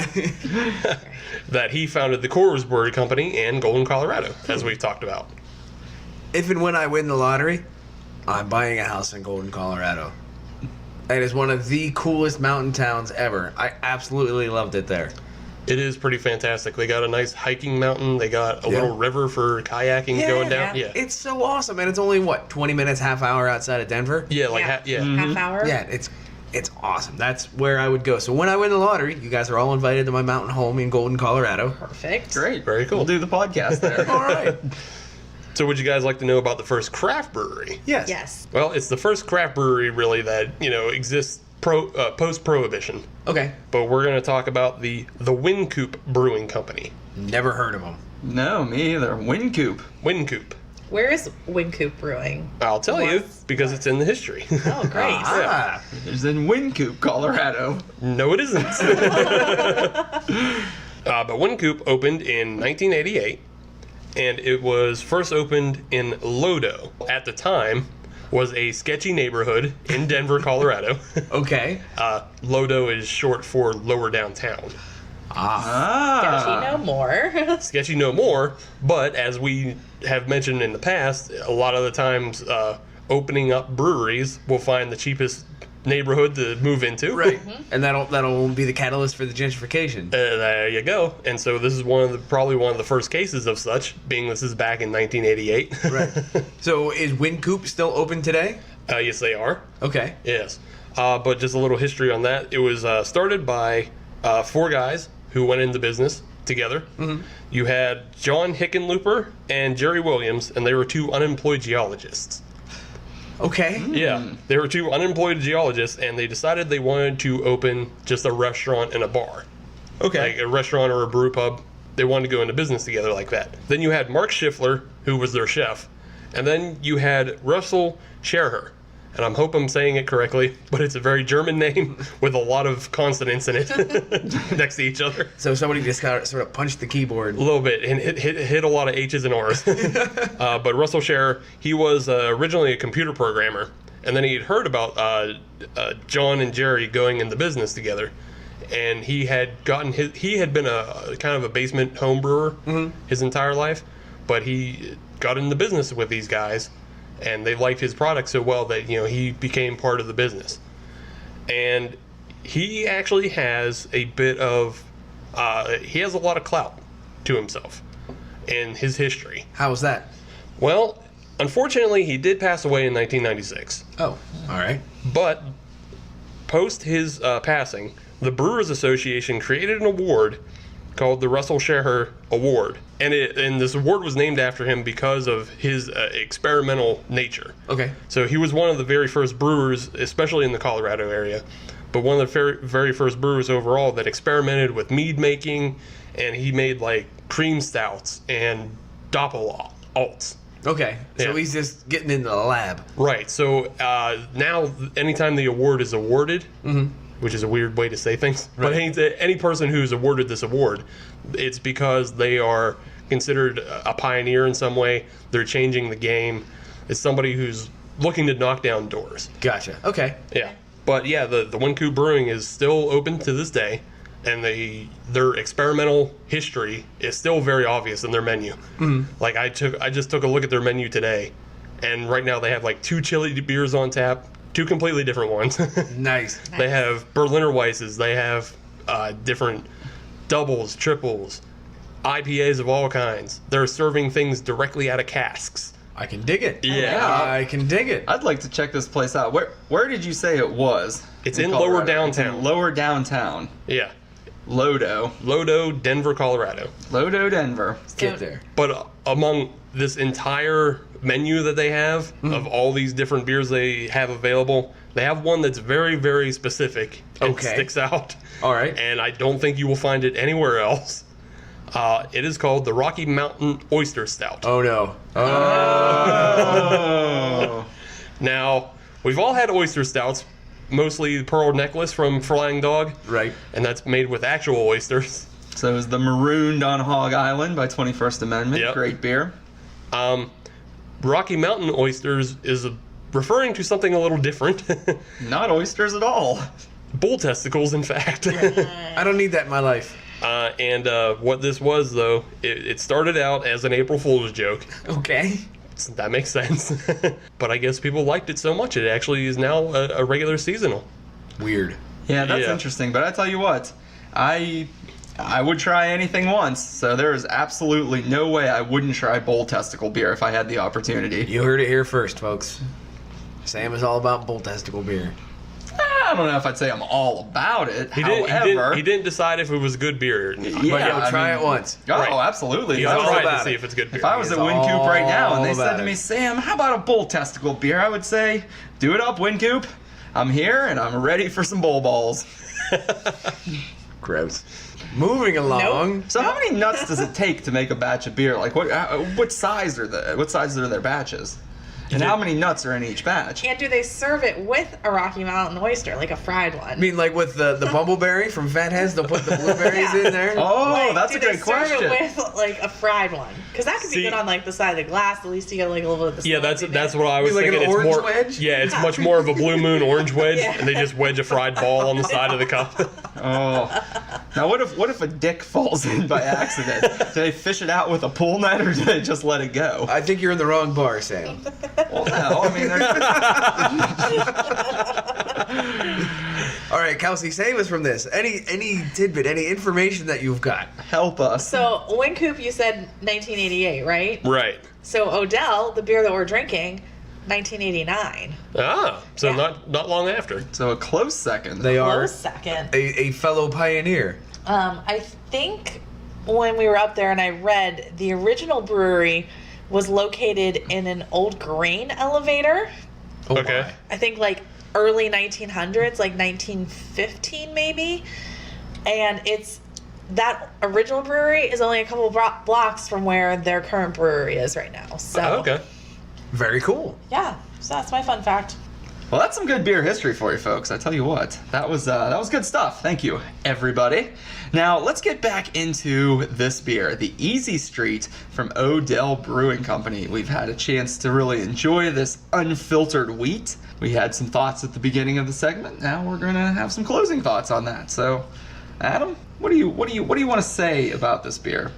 that he founded the Coors Brewery Company in Golden, Colorado, as we've talked about. If and when I win the lottery, I'm buying a house in Golden, Colorado. It is one of the coolest mountain towns ever. I absolutely loved it there. It is pretty fantastic. They got a nice hiking mountain. They got a little river for kayaking going down. Yeah. It's so awesome, and it's only, 20 minutes, half hour outside of Denver? Yeah, like half hour. Yeah, it's awesome. That's where I would go. So when I win the lottery, you guys are all invited to my mountain home in Golden, Colorado. Perfect. Great. Very cool. We'll do the podcast there. All right. So would you guys like to know about the first craft brewery? Yes. Yes. Well, it's the first craft brewery really that, exists post-prohibition. Okay. But we're going to talk about the Wynkoop Brewing Company. Never heard of them. No, me either. Wynkoop. Wynkoop. Where is Wynkoop Brewing? I'll tell you, What's- because it's in the history. Oh, great. Ah. It's in Wynkoop, Colorado. No, it isn't. But Wynkoop opened in 1988, and it was first opened in Lodo. At the time, was a sketchy neighborhood in Denver, Colorado. Okay. Lodo is short for Lower Downtown. Does she know more? Sketchy no more, but as we have mentioned in the past, a lot of the times opening up breweries will find the cheapest neighborhood to move into. Right. And that'll be the catalyst for the gentrification. There you go. And so this is probably one of the first cases of such, being this is back in 1988. Right. So is Wynkoop still open today? Yes, they are. Okay. Yes. But just a little history on that. It was started by 4 guys who went into business together. Mm-hmm. You had John Hickenlooper and Jerry Williams, and they were 2 unemployed geologists. Okay. Yeah, they were 2 unemployed geologists, and they decided they wanted to open just a restaurant and a bar. Okay. Like a restaurant or a brew pub. They wanted to go into business together like that. Then you had Mark Schiffler, who was their chef. And then you had Russell Scherher. And I hope I'm saying it correctly, but it's a very German name with a lot of consonants in it next to each other. So somebody just got sort of punched the keyboard. A little bit, and hit a lot of H's and R's. But Russell Scherher, he was originally a computer programmer, and then he had heard about John and Jerry going into business together. And he had been a kind of a basement home brewer his entire life, but he got into business with these guys, and they liked his product so well that he became part of the business. And he actually has a bit of he has a lot of clout to himself in his history. How was that? Well, unfortunately, he did pass away in 1996. Oh, all right. But post his passing, the Brewers Association created an award called the Russell Scherher Award, and this award was named after him because of his experimental nature. Okay. So he was one of the very first brewers, especially in the Colorado area, but one of the very first brewers overall that experimented with mead making, and he made like cream stouts and doppel alts. Okay. So Yeah. he's just getting into the lab. Right. So now, anytime the award is awarded, which is a weird way to say things, but any person who's awarded this award, it's because they are considered a pioneer in some way. They're changing the game. It's somebody who's looking to knock down doors. Gotcha. Okay. Yeah. But yeah, the Wynkoop Brewing is still open to this day. and their experimental history is still very obvious in their menu. Like I just took a look at their menu today, and right now they have like 2 chili beers on tap, 2 completely different ones. Nice. They have Berliner Weisses, they have different doubles, triples, IPAs of all kinds. They're serving things directly out of casks. I can dig it. Yeah. I can dig it. I'd like to check this place out. Where did you say it was? It's in Colorado? lower downtown. It's in lower downtown. Yeah. Lodo, Denver, Colorado. Denver. Get there. But among this entire menu that they have of all these different beers they have available, they have one that's very, very specific and Okay. sticks out. All right. And I don't think you will find it anywhere else. It is called the Rocky Mountain Oyster Stout. Oh no. Oh. Now, we've all had oyster stouts, mostly Pearl Necklace from Flying Dog. Right. And that's made with actual oysters. So it was the Marooned on Hog Island by 21st Amendment. Yep. Great beer. Rocky Mountain Oysters is referring to something a little different. Not oysters at all. Bull testicles, in fact. I don't need that in my life. And what this was, though, it started out as an April Fool's joke. Okay. That makes sense. But I guess people liked it so much it actually is now a regular seasonal. Weird. Yeah, that's Yeah. interesting. But I tell you what, I would try anything once. So there is absolutely no way I wouldn't try bull testicle beer if I had the opportunity. You heard it here first, folks. Sam is all about bull testicle beer. I don't know if I'd say I'm all about it. He However, didn't decide if it was good beer or not. yeah, But you'll I try mean- it once. Oh, Right. absolutely. He's If I was all at- right to about see it. if it's good beer. If I was It's at Wincoop right now and they all said about to me, it. Sam, how about a bull testicle beer? I would say, do it up, Wincoop. I'm here and I'm ready for some bull balls. Gross. Moving along. So how many nuts does it take to make a batch of beer? Like what size are their batches? And how many nuts are in each batch? And do they serve it with a Rocky Mountain oyster, like a fried one? I mean, like with the bumbleberry from Fatheads, they'll put the blueberries in there. Oh, Like, that's a do they great question. serve it with like a fried one? Because that could be See- good on like the side of the glass. At least you get like a little bit of the Yeah, salty that's bit. what I was Like an thinking. It's orange more, wedge? Yeah, it's much more of a Blue Moon orange wedge, Yeah. and they just wedge a fried ball on the side of the cup. Oh, now what if a dick falls in by accident? Do they fish it out with a pool net or do they just let it go? I think you're in the wrong bar, Sam. Well, no, I mean, All right, Kelsey, save us from this. Any tidbit, any information that you've got? help us. So Wincoop, you said 1988, right? Right. So Odell, the beer that we're drinking, 1989. So Yeah. not long after. So a close second. They are Close second. a fellow pioneer. I think when we were up there and I read, the original brewery was located in an old grain elevator. Oh Okay. my. I think like early 1900s, like 1915 maybe. And that original brewery is only a couple blocks from where their current brewery is right now. So Okay. Very cool. yeah, so that's my fun fact. Well, that's some good beer history for you folks. I tell you what, that was good stuff. Thank you, everybody. Now let's get back into this beer, the Easy Street from Odell Brewing Company. We've had a chance to really enjoy this unfiltered wheat. We had some thoughts at the beginning of the segment. Now we're gonna have some closing thoughts on that. So, Adam, what do you want to say about this beer?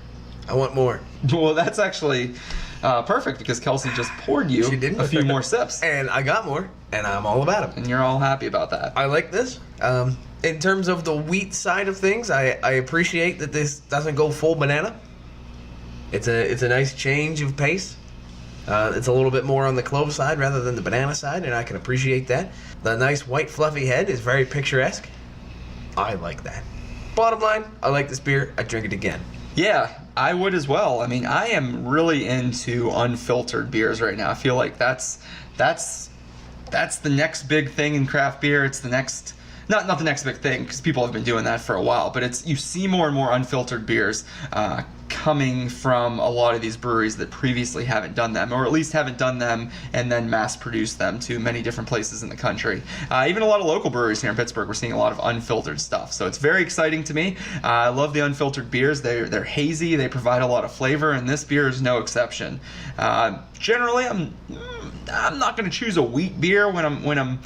I want more. Well, that's actually perfect because Kelsey just poured you She did. a few more sips, And I got more, and I'm all about it. and you're all happy about that. I like this. In terms of the wheat side of things, I appreciate that this doesn't go full banana. It's a nice change of pace. It's a little bit more on the clove side rather than the banana side, and I can appreciate that. The nice white fluffy head is very picturesque. I like that. Bottom line, I like this beer. I drink it again. Yeah, I would as well. I mean, I am really into unfiltered beers right now. I feel like that's the next big thing in craft beer. It's the next, not the next big thing because people have been doing that for a while. But you see more and more unfiltered beers coming from a lot of these breweries that previously haven't done them, or at least haven't done them and then mass produced them to many different places in the country. Even a lot of local breweries here in Pittsburgh, we're seeing a lot of unfiltered stuff. So it's very exciting to me. I love the unfiltered beers. They're hazy. They provide a lot of flavor, and this beer is no exception. Generally, I'm not going to choose a wheat beer when I'm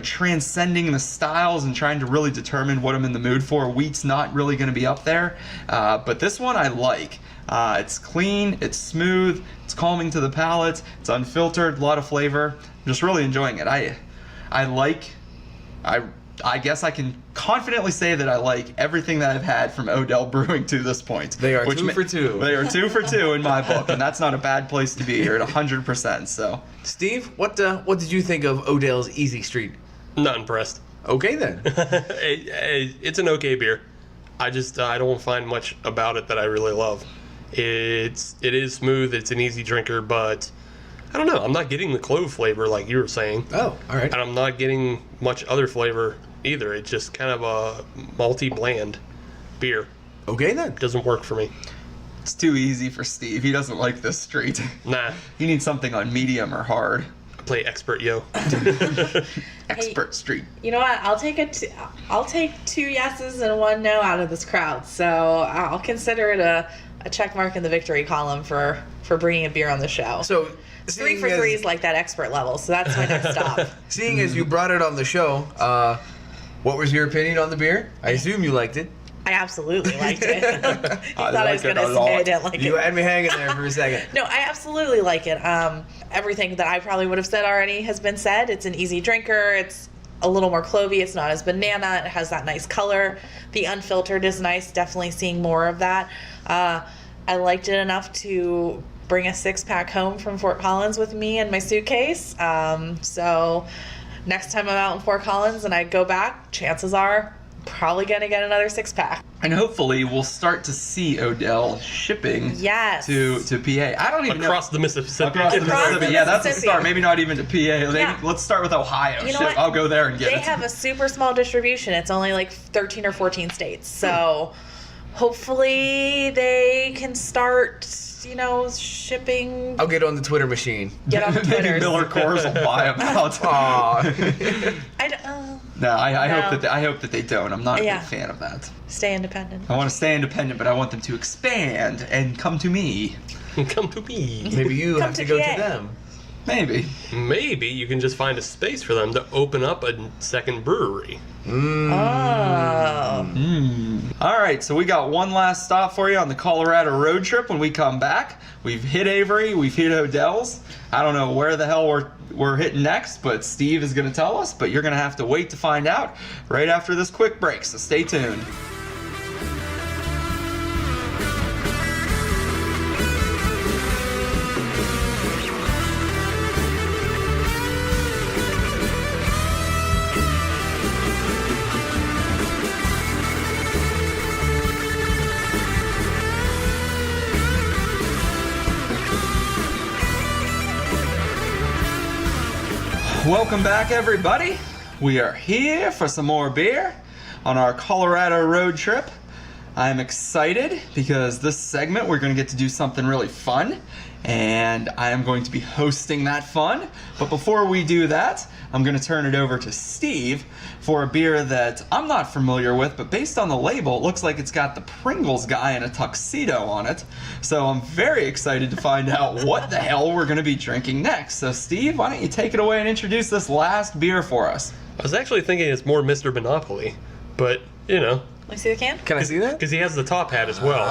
transcending the styles and trying to really determine what I'm in the mood for. Wheat's not really going to be up there, but this one I like. It's clean, it's smooth, it's calming to the palate, it's unfiltered, a lot of flavor. I'm just really enjoying it. I guess I can confidently say that I like everything that I've had from Odell Brewing to this point. They are 2 for 2. They are 2 for 2 in my book, and that's not a bad place to be here at 100%. So, Steve, what did you think of Odell's Easy Street? Not impressed. Okay then. It's an okay beer. I don't find much about it that I really love. It is smooth. It's an easy drinker, but I don't know. I'm not getting the clove flavor like you were saying. Oh, all right. And I'm not getting much other flavor either. It's just kind of a malty, bland beer. Okay then. Doesn't work for me. it's too easy for Steve. He doesn't like this street. Nah. He needs something on medium or hard. I play expert, yo. Expert street. You know what? I'll take 2 yeses and 1 no out of this crowd. So I'll consider it a check mark in the victory column for bringing a beer on the show. So 3 for 3 is like that expert level. So that's my next stop. Seeing as you brought it on the show, what was your opinion on the beer? I assume you liked it. I absolutely liked it. You thought I was like going it to a say I lot. didn't like it. You had me hanging there for a second. No, I absolutely like it. Everything that I probably would have said already has been said. It's an easy drinker. It's a little more clovey. It's not as banana. It has that nice color. The unfiltered is nice. Definitely seeing more of that. I liked it enough to bring a 6-pack home from Fort Collins with me in my suitcase. So next time I'm out in Fort Collins and I go back, chances are probably going to get another 6-pack. And hopefully we'll start to see Odell shipping Yes. to PA. I don't even Across know. the Mississippi. Across the Across Mississippi. the Yeah, that's a Mississippi. start. Maybe not even to PA. Maybe, Yeah. let's start with Ohio. You know Ship. what? I'll go there and get They it. have a super small distribution. It's only like 13 or 14 states. So hopefully they can start, shipping. I'll get on the Twitter machine. Get on the Maybe Twitter. Miller Coors will buy them out. I hope that they don't. I'm not a Yeah. big fan of that. Stay independent. I want to stay independent, but I want them to expand and come to me. Come to me. Maybe you Come have to to go PA. to them. Maybe. Maybe you can just find a space for them to open up a second brewery. Oh. All right, so we got one last stop for you on the Colorado road trip. When we come back, we've hit Avery, we've hit Odell's. I don't know where the hell we're hitting next, but Steve is going to tell us. But you're going to have to wait to find out right after this quick break. So stay tuned. Welcome back, everybody. We are here for some more beer on our Colorado road trip. I'm excited because this segment we're going to get to do something really fun, and I am going to be hosting that fun. But before we do that, I'm going to turn it over to Steve for a beer that I'm not familiar with, but based on the label, it looks like it's got the Pringles guy in a tuxedo on it. So I'm very excited to find out what the hell we're going to be drinking next. So Steve, why don't you take it away and introduce this last beer for us? I was actually thinking it's more Mr. Monopoly, but, Let me see the can. Can I see that? because he has the top hat as well.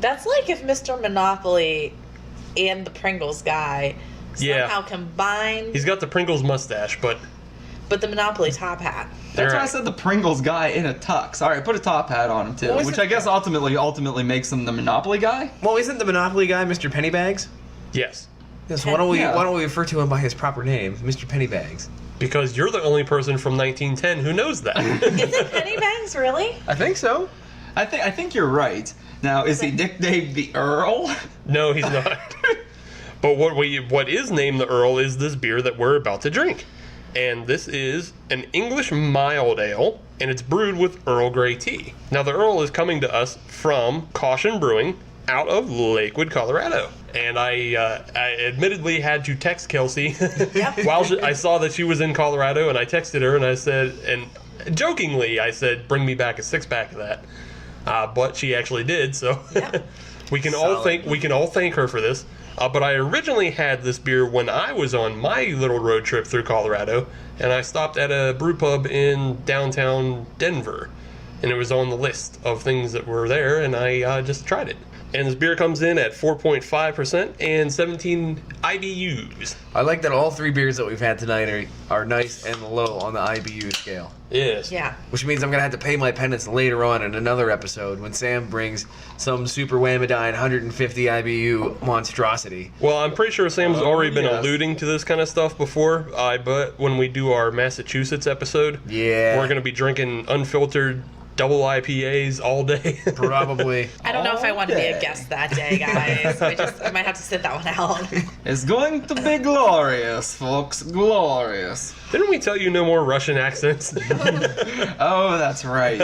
That's like if Mr. Monopoly and the Pringles guy Yeah. somehow combined, He's got the Pringles mustache, but but the Monopoly top hat. That's why I Alright. said the Pringles guy in a tux. All right, put a top hat on him too, What was which it? I guess ultimately makes him the Monopoly guy. Well, isn't the Monopoly guy Mr. Pennybags? yes. Yes. Why don't we Yeah. refer to him by his proper name, Mr. Pennybags? Because you're the only person from 1910 who knows that. Is it Pennybags, really? I think so. I think you're right. Now, is he nicknamed the Earl? No, he's not. But what is named the Earl is this beer that we're about to drink. And this is an English mild ale, and it's brewed with Earl Grey tea. Now, the Earl is coming to us from Caution Brewing out of Lakewood, Colorado. And I admittedly had to text Kelsey while I saw that she was in Colorado, and I texted her and I said, and jokingly I said, bring me back a 6-pack of that. But she actually did, so we can all thank her for this. But I originally had this beer when I was on my little road trip through Colorado, and I stopped at a brew pub in downtown Denver, and it was on the list of things that were there, and I just tried it. And this beer comes in at 4.5% and 17 IBUs. I like that all 3 beers that we've had tonight are nice and low on the IBU scale. Yes. Yeah. Which means I'm going to have to pay my penance later on in another episode when Sam brings some super whamidine 150 IBU monstrosity. Well, I'm pretty sure Sam's already been alluding to this kind of stuff before, but when we do our Massachusetts episode, we're going to be drinking unfiltered double IPAs all day. Probably. I don't know if I want to be a guest that day, guys. I might have to sit that one out. It's going to be glorious, folks. Glorious. Didn't we tell you no more Russian accents? Oh, that's right.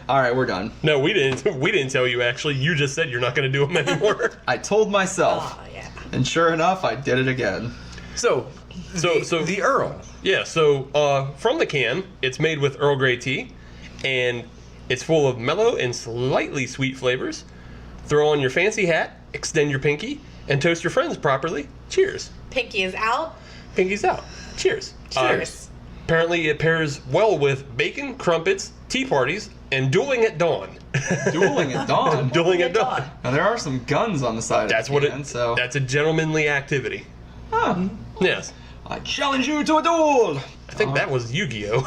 All right, we're done. No, we didn't. We didn't tell you, actually. You just said you're not going to do them anymore. I told myself. Oh, yeah. And sure enough, I did it again. So the Earl. Yeah, so from the can, it's made with Earl Grey tea, and it's full of mellow and slightly sweet flavors. Throw on your fancy hat, extend your pinky, and toast your friends properly. Cheers. Pinky is out. Pinky's out. Cheers. Cheers. Apparently it pairs well with bacon, crumpets, tea parties, and dueling at dawn. Dueling at dawn. Dueling at dawn. Now, there are some guns on the side That's of what the it. can, so. That's a gentlemanly activity. Huh. Yes. I challenge you to a duel. I think that was Yu-Gi-Oh.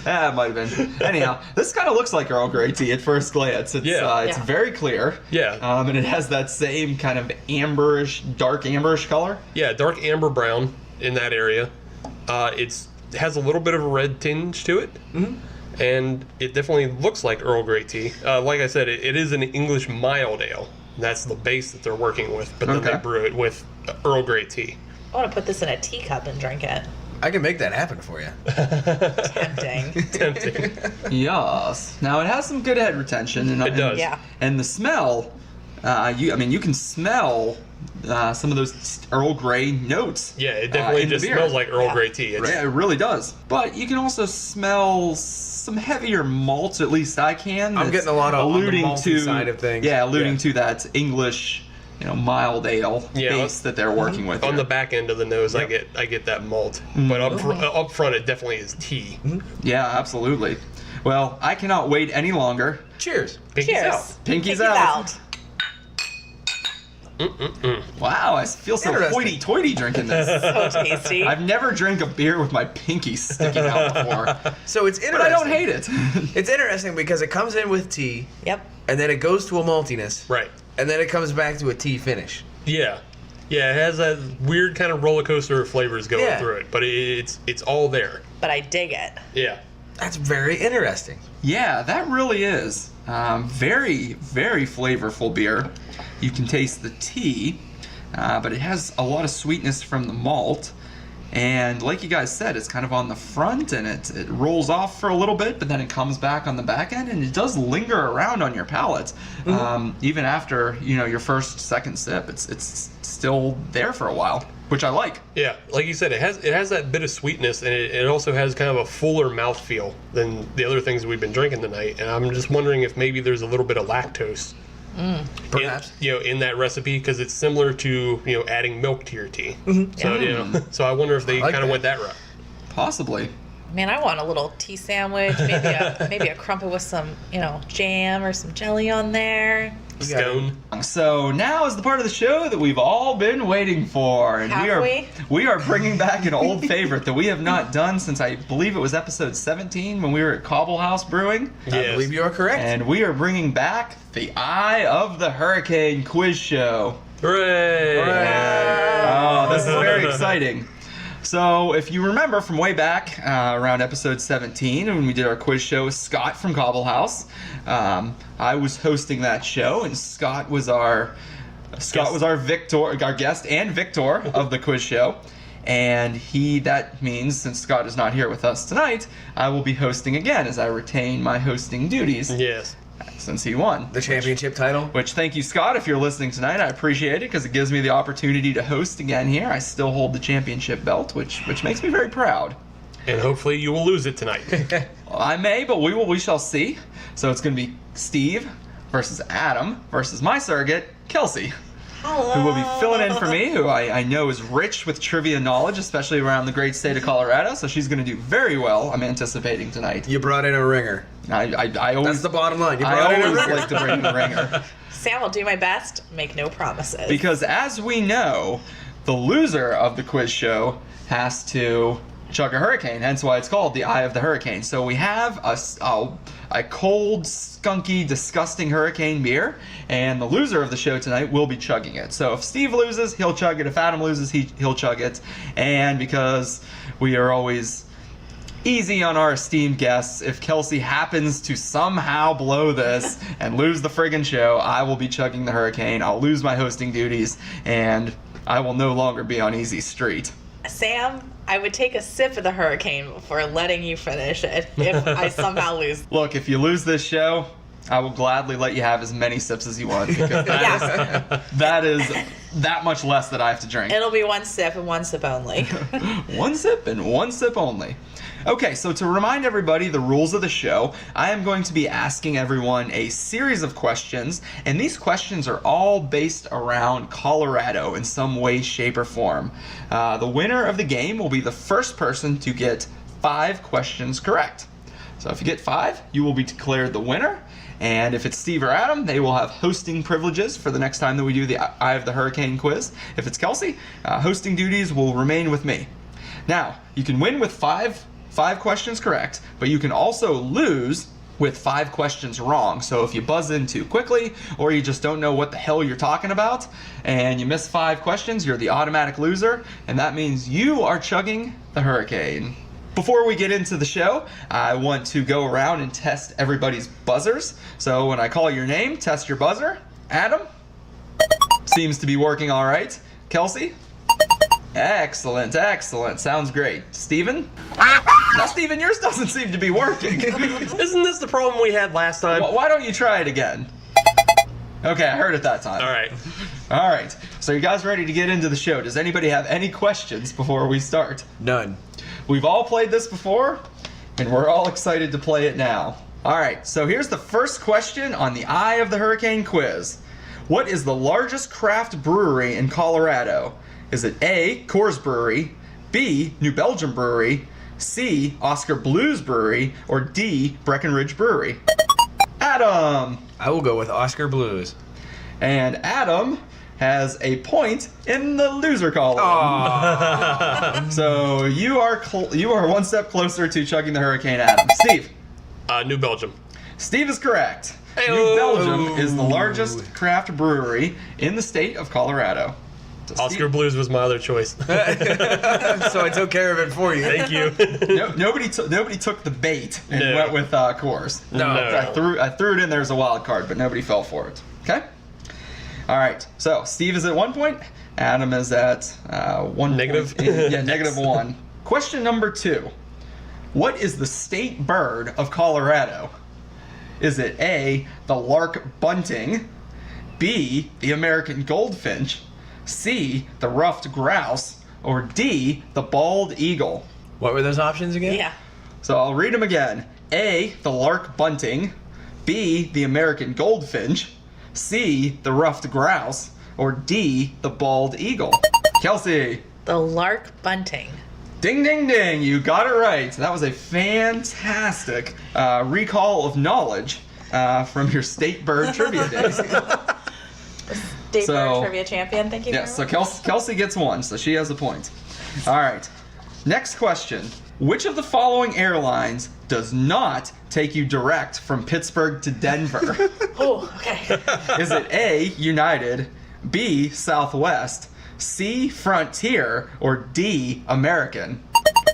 That might have been. Anyhow, this kind of looks like Earl Grey tea at first glance. It's it's very clear. Yeah. And it has that same kind of amberish, dark amberish color. Yeah, dark amber brown in that area. It has a little bit of a red tinge to it. Mm-hmm. And it definitely looks like Earl Grey tea. Like I said, it is an English mild ale. That's the base that they're working with, but then they brew it with Earl Grey tea. I want to put this in a teacup and drink it. I can make that happen for you. Tempting. Tempting. Yes. Now, it has some good head retention. And, It does. Yeah. And the smell, you can smell some of those Earl Grey notes. Yeah, it definitely just smells like Earl Grey tea. Yeah, it really does. But you can also smell some heavier malts, at least I can. I'm getting a lot of alluding on the malty to side of things. Yeah, alluding to that English, mild ale base that they're working with. On here. the back end of the nose, I get that malt, but up front, it definitely is tea. Yeah, absolutely. Well, I cannot wait any longer. Cheers. Pinky's Cheers. out. Pinky's out. Wow, I feel so Interesting. hoity-toity drinking this. So tasty. I've never drank a beer with my pinky sticking out before, So it's interesting. but I don't hate it. It's interesting because it comes in with tea, Yep. and then it goes to a maltiness, Right. and then it comes back to a tea finish. Yeah. Yeah, it has that weird kind of roller coaster of flavors going Yeah. through it, but it's all there. But I dig it. Yeah. That's very interesting. Yeah, that really is. Very, very flavorful beer. You can taste the tea, but it has a lot of sweetness from the malt. And like you guys said, it's kind of on the front and it rolls off for a little bit, but then it comes back on the back end and it does linger around on your palate. Even after, your first, second sip, it's still there for a while, which I like. Yeah, like you said, it has that bit of sweetness, and it also has kind of a fuller mouthfeel than the other things that we've been drinking tonight. And I'm just wondering if maybe there's a little bit of lactose, Perhaps. in that recipe, because it's similar to adding milk to your tea. So so I wonder if they like kind of that. went that route. Possibly. Man, I want a little tea sandwich, maybe a crumpet with some, jam or some jelly on there. Scone. So now is the part of the show that we've all been waiting for, and Have we are bringing back an old favorite that we have not done since I believe it was episode 17 when we were at Cobble House Brewing. I Yes. believe you are correct. And we are bringing back the Eye of the Hurricane quiz show. Hooray! Oh, this is very exciting. So, if you remember from way back around episode 17, when we did our quiz show with Scott from Cobble House, I was hosting that show, and Scott was our guest and victor of the quiz show. And that means, since Scott is not here with us tonight, I will be hosting again as I retain my hosting duties Yes. since he won. The championship title. Which, thank you, Scott, if you're listening tonight. I appreciate it because it gives me the opportunity to host again here. I still hold the championship belt, which makes me very proud. And hopefully you will lose it tonight. I may, but we shall see. So it's going to be Steve versus Adam versus my surrogate, Kelsey, Hello. who will be filling in for me, who I know is rich with trivia knowledge, especially around the great state of Colorado. So she's going to do very well, I'm anticipating tonight. You brought in a ringer. I always, That's the bottom line. You I brought in a always ringer. like to bring in a ringer. Sam will do my best. Make no promises. Because as we know, the loser of the quiz show has to chug a hurricane, hence why it's called the Eye of the Hurricane. So we have a cold, skunky, disgusting hurricane beer, and the loser of the show tonight will be chugging it. So if Steve loses, he'll chug it. If Adam loses, he'll chug it. And because we are always easy on our esteemed guests, if Kelsey happens to somehow blow this and lose the friggin' show, I will be chugging the hurricane. I'll lose my hosting duties, and I will no longer be on easy street. Sam, I would take a sip of the hurricane before letting you finish it if I somehow lose. Look, if you lose this show, I will gladly let you have as many sips as you want, because that is that much less that I have to drink. It'll be one sip and one sip only. One sip and one sip only. Okay, so to remind everybody the rules of the show, I am going to be asking everyone a series of questions, and these questions are all based around Colorado in some way, shape, or form. The winner of the game will be the first person to get 5 questions correct. So if you get 5, you will be declared the winner. And if it's Steve or Adam, they will have hosting privileges for the next time that we do the Eye of the Hurricane quiz. If it's Kelsey, hosting duties will remain with me. Now, you can win with 5 questions correct, but you can also lose with 5 questions wrong. So if you buzz in too quickly, or you just don't know what the hell you're talking about, and you miss 5 questions, you're the automatic loser, and that means you are chugging the hurricane. Before we get into the show, I want to go around and test everybody's buzzers. So when I call your name, test your buzzer. Adam? Seems to be working all right. Kelsey? Excellent, excellent. Sounds great. Steven? Now, Steven, yours doesn't seem to be working. Isn't this the problem we had last time? Why don't you try it again? Okay, I heard it that time. All right. All right. So you guys ready to get into the show? Does anybody have any questions before we start? None. We've all played this before, and we're all excited to play it now. All right, so here's the first question on the Eye of the Hurricane quiz. What is the largest craft brewery in Colorado? Is it A, Coors Brewery, B, New Belgium Brewery, C, Oscar Blues Brewery, or D, Breckenridge Brewery? Adam! I will go with Oscar Blues. And Adam has a point in the loser column. So you are one step closer to chugging the hurricane, Adam. Steve. New Belgium. Steve is correct. Hey-o. New Belgium is the largest craft brewery in the state of Colorado. So Oscar Blues was my other choice. So I took care of it for you. Thank you. Nobody took the bait and No. went with Coors. No. I threw it in there as a wild card, but nobody fell for it. Okay. All right. So Steve is at 1 point. Adam is at 1 Negative? point. Yeah, -1. Question number 2. What is the state bird of Colorado? Is it A, the lark bunting, B, the American goldfinch, C, the ruffed grouse, or D, the bald eagle? What were those options again? Yeah. So I'll read them again. A, the lark bunting, B, the American goldfinch, C, the ruffed grouse, or D, the bald eagle? Kelsey. The lark bunting. Ding, ding, ding. You got it right. That was a fantastic recall of knowledge from your state bird trivia days. State So- Bird Trivia Champion. Thank you Yes, very so much. Kelsey gets 1, so she has a point. All right. Next question. Which of the following airlines does not take you direct from Pittsburgh to Denver? Oh, okay. Is it A, United, B, Southwest, C, Frontier, or D, American?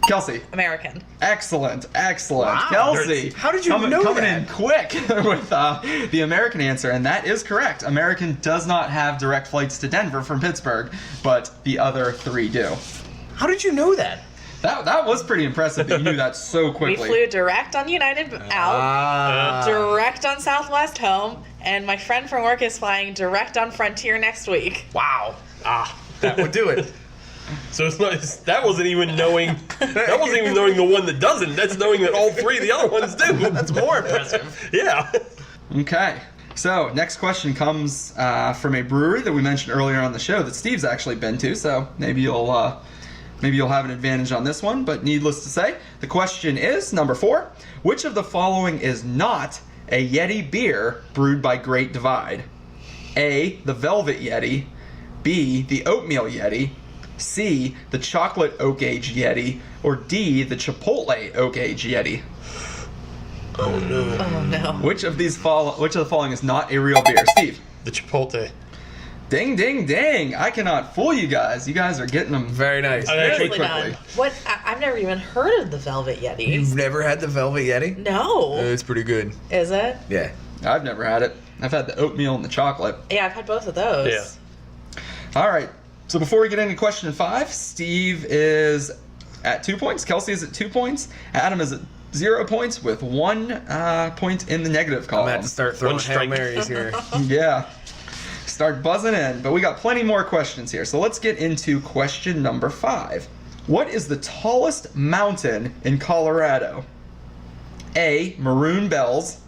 Kelsey. American. Excellent, excellent. Wow. Kelsey. How did you know coming that? in quick with the American answer, and that is correct. American does not have direct flights to Denver from Pittsburgh, but the other 3 do. How did you know that? That was pretty impressive that you knew that so We quickly. flew direct on United out, direct on Southwest home, and my friend from work is flying direct on Frontier next week. Wow. That would do it. So it's not. That wasn't even knowing. That wasn't even knowing the one that doesn't. That's knowing that all three of the other ones do. That's more impressive. Yeah. Okay. So next question comes from a brewery that we mentioned earlier on the show that Steve's actually been to. So maybe you'll have an advantage on this one. But needless to say, the question is number 4: which of the following is not a Yeti beer brewed by Great Divide? A, the Velvet Yeti. B, the Oatmeal Yeti. C, the Chocolate Oak Age Yeti. Or D, the Chipotle Oak Age Yeti. Oh no. Oh no. Which of the following is not a real beer? Steve. The Chipotle. Ding, ding, ding. I cannot fool you guys. You guys are getting them Very nice. I actually Seriously quickly. not. What? I've never even heard of the Velvet Yetis. You've never had the Velvet Yeti? No. It's pretty good. Is it? Yeah. I've never had it. I've had the oatmeal and the chocolate. Yeah, I've had both of those. Yeah. All right. So before we get into question 5, Steve is at 2 points. Kelsey is at 2 points. Adam is at 0 points with 1 point in the negative I'm column. going to have to start throwing One Hail strike. Marys here. Yeah. Start buzzing in. But we got plenty more questions here. So let's get into question number 5. What is the tallest mountain in Colorado? A, Maroon Bells.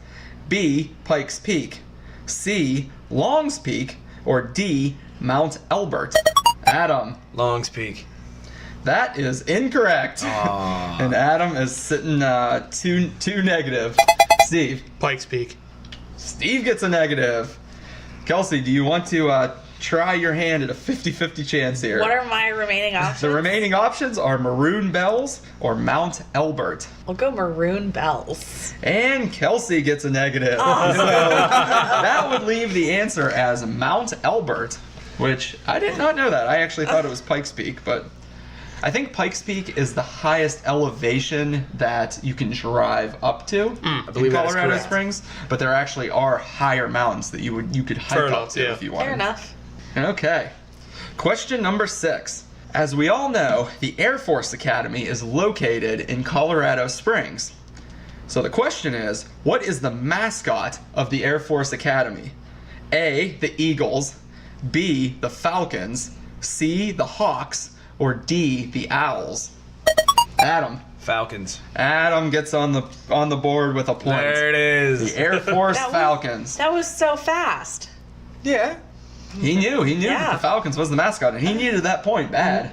B, Pikes Peak. C, Longs Peak. Or D, Mount Elbert. Adam. Long's Peak. That is incorrect. Aw. And Adam is sitting two negative. Steve. Pikes Peak. Steve gets a negative. Kelsey, do you want to try your hand at a 50-50 chance here? What are my remaining options? The remaining options are Maroon Bells or Mount Elbert. We'll go Maroon Bells. And Kelsey gets a negative. So that would leave the answer as Mount Elbert, which I did not know that. I actually thought it was Pikes Peak, but I think Pikes Peak is the highest elevation that you can drive up to I in believe that is Colorado correct. Springs, but there actually are higher mountains that you could hike Fair up enough, to yeah. if you wanted. Fair enough. Okay. Question number 6. As we all know, the Air Force Academy is located in Colorado Springs. So the question is, what is the mascot of the Air Force Academy? A, the Eagles. B, the Falcons. C, the Hawks. Or D, the Owls. Adam. Falcons. Adam gets on the board with a point. There it is. The Air Force That was- Falcons. That was so fast. Yeah. He knew that Yeah. the Falcons was the mascot, and he needed that point bad.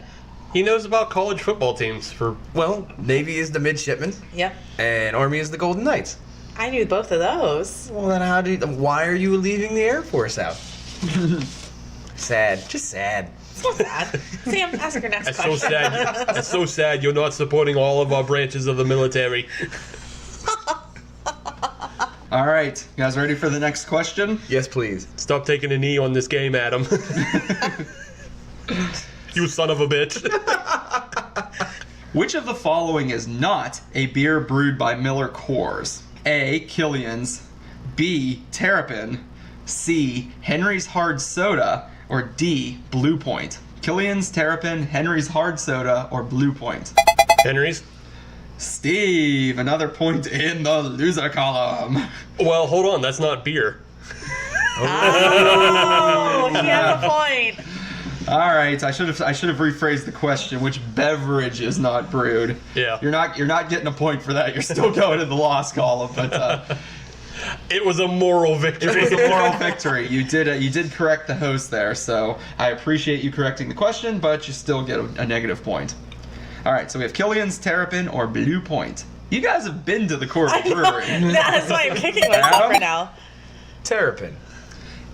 He knows about college football teams for. Well, Navy is the midshipmen, Yep. and Army is the Golden Knights. I knew both of those. Well, then why are you leaving the Air Force out? Sad. Just sad. It's not bad. Sam, ask your next That's so question. sad. That's so sad. You're not supporting all of our branches of the military. All right, you guys ready for the next question? Yes, please. Stop taking a knee on this game, Adam. You son of a bitch. Which of the following is not a beer brewed by Miller Coors? A, Killian's. B, Terrapin. C, Henry's Hard Soda. Or D, Blue Point. Killian's, Terrapin, Henry's Hard Soda, or Blue Point. Henry's? Steve, another point in the loser column. Well, hold on. That's not beer. Oh, he has a point. All right, I should have rephrased the question. Which beverage is not brewed? Yeah. You're not getting a point for that. You're still going in the loss column, but It was a moral victory. it was a moral victory. You did correct the host there, so I appreciate you correcting the question, but you still get a negative point. All right, so we have Killian's, Terrapin, or Blue Point. You guys have been to the Coors Brewery. That's why I'm kicking myself right now. Terrapin.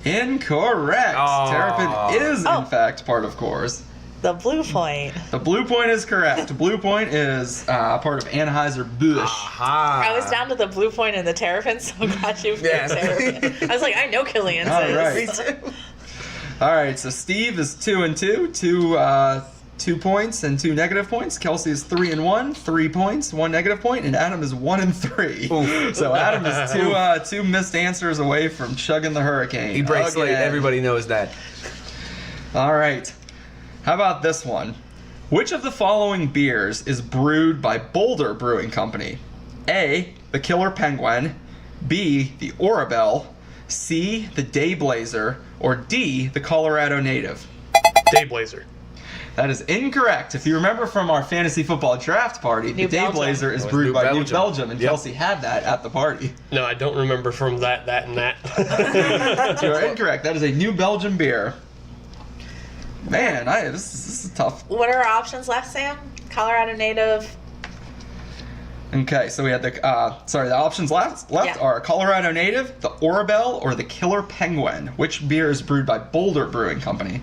Incorrect. Aw. Terrapin is, Oh. in fact, part of Coors. The Blue Point. The Blue Point is correct. Blue Point is part of Anheuser-Busch. Aha. I was down to the Blue Point and the Terrapin, so I'm glad you picked Yes. Terrapin. I was like, I know Killian's All is. right. Me too. All right, so Steve is 2-2, 2 points and 2 negative points. Kelsey is 3-1, 3 points, 1 negative point, and Adam is 1-3. Oof. So Adam is two missed answers away from chugging the hurricane. He breaks late. Again. Everybody knows that. All right. How about this one? Which of the following beers is brewed by Boulder Brewing Company? A, the Killer Penguin, B, the Orabelle, C, the Dayblazer, or D, the Colorado Native? Dayblazer. That is incorrect. If you remember from our fantasy football draft party, New the Dayblazer is That was brewed New by New Belgium. Belgium, and Yep. Kelsey had that at the party. No, I don't remember from that, and that. You are incorrect. That is a New Belgium beer. Man, this is tough. What are our options left, Sam? Colorado Native. Okay, so we had the options left Yeah. are Colorado Native, the Orabelle, or the Killer Penguin. Which beer is brewed by Boulder Brewing Company?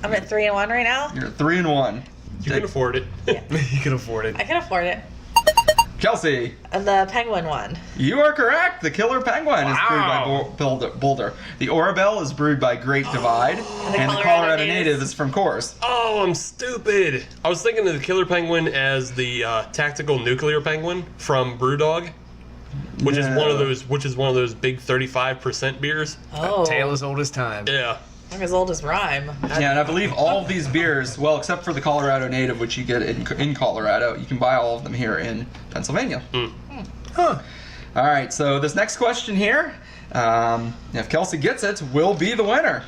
I'm at 3-1 right now. You're 3-1. You can afford it. You can afford it. I can afford it. Kelsey, The Penguin one. you are correct. The Killer Penguin is brewed by Wow. Boulder. The Orabelle is brewed by Great Divide, and the Colorado Native is from Coors. Oh, I'm stupid. I was thinking of the Killer Penguin as the tactical nuclear penguin from Brewdog, which is one of those big 35% beers. Oh. Tale as old as time. Yeah. I'm as old as rhyme. Yeah, and I believe all of these beers, well, except for the Colorado Native, which you get in Colorado, you can buy all of them here in Pennsylvania. Huh. All right, so this next question here, if Kelsey gets it, will be the winner.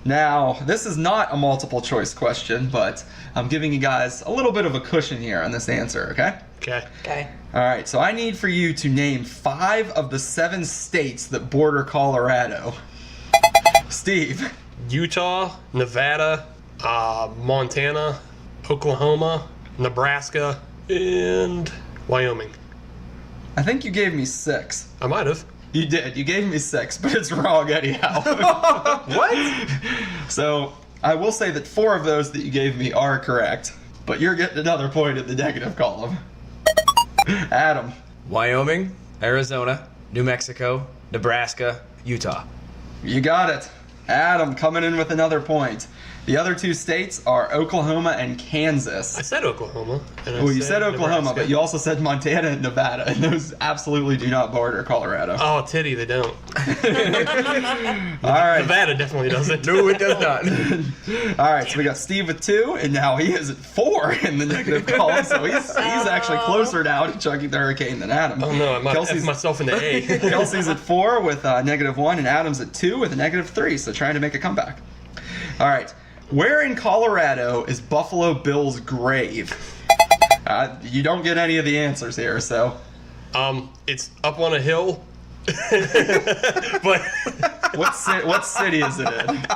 Now, this is not a multiple choice question, but I'm giving you guys a little bit of a cushion here on this answer, okay? Okay. Okay. All right, so I need for you to name 5 of the 7 states that border Colorado. Steve. Utah, Nevada, Montana, Oklahoma, Nebraska, and Wyoming. I think you gave me 6. I might have. You did. You gave me 6, but it's wrong anyhow. What? So I will say that 4 of those that you gave me are correct, but you're getting another point in the negative column. Adam. Wyoming, Arizona, New Mexico, Nebraska, Utah. You got it. Adam coming in with another point. The other 2 states are Oklahoma and Kansas. I said Oklahoma. And I Well, you said Oklahoma, Nebraska. but you also said Montana and Nevada, and those absolutely do not border Colorado. Oh, titty, they don't. All right. Nevada definitely doesn't. No, it does not. All right, so we got Steve with 2, and now he is at 4 in the negative column, so he's actually closer now to Chucky the Hurricane than Adam. Oh no, I might Kelsey's- F myself in the A. Kelsey's at 4 with -1, and Adam's at 2 with a -3, so trying to make a comeback. All right. Where in Colorado is Buffalo Bill's grave? You don't get any of the answers here, so. It's up on a hill. But What city is it in?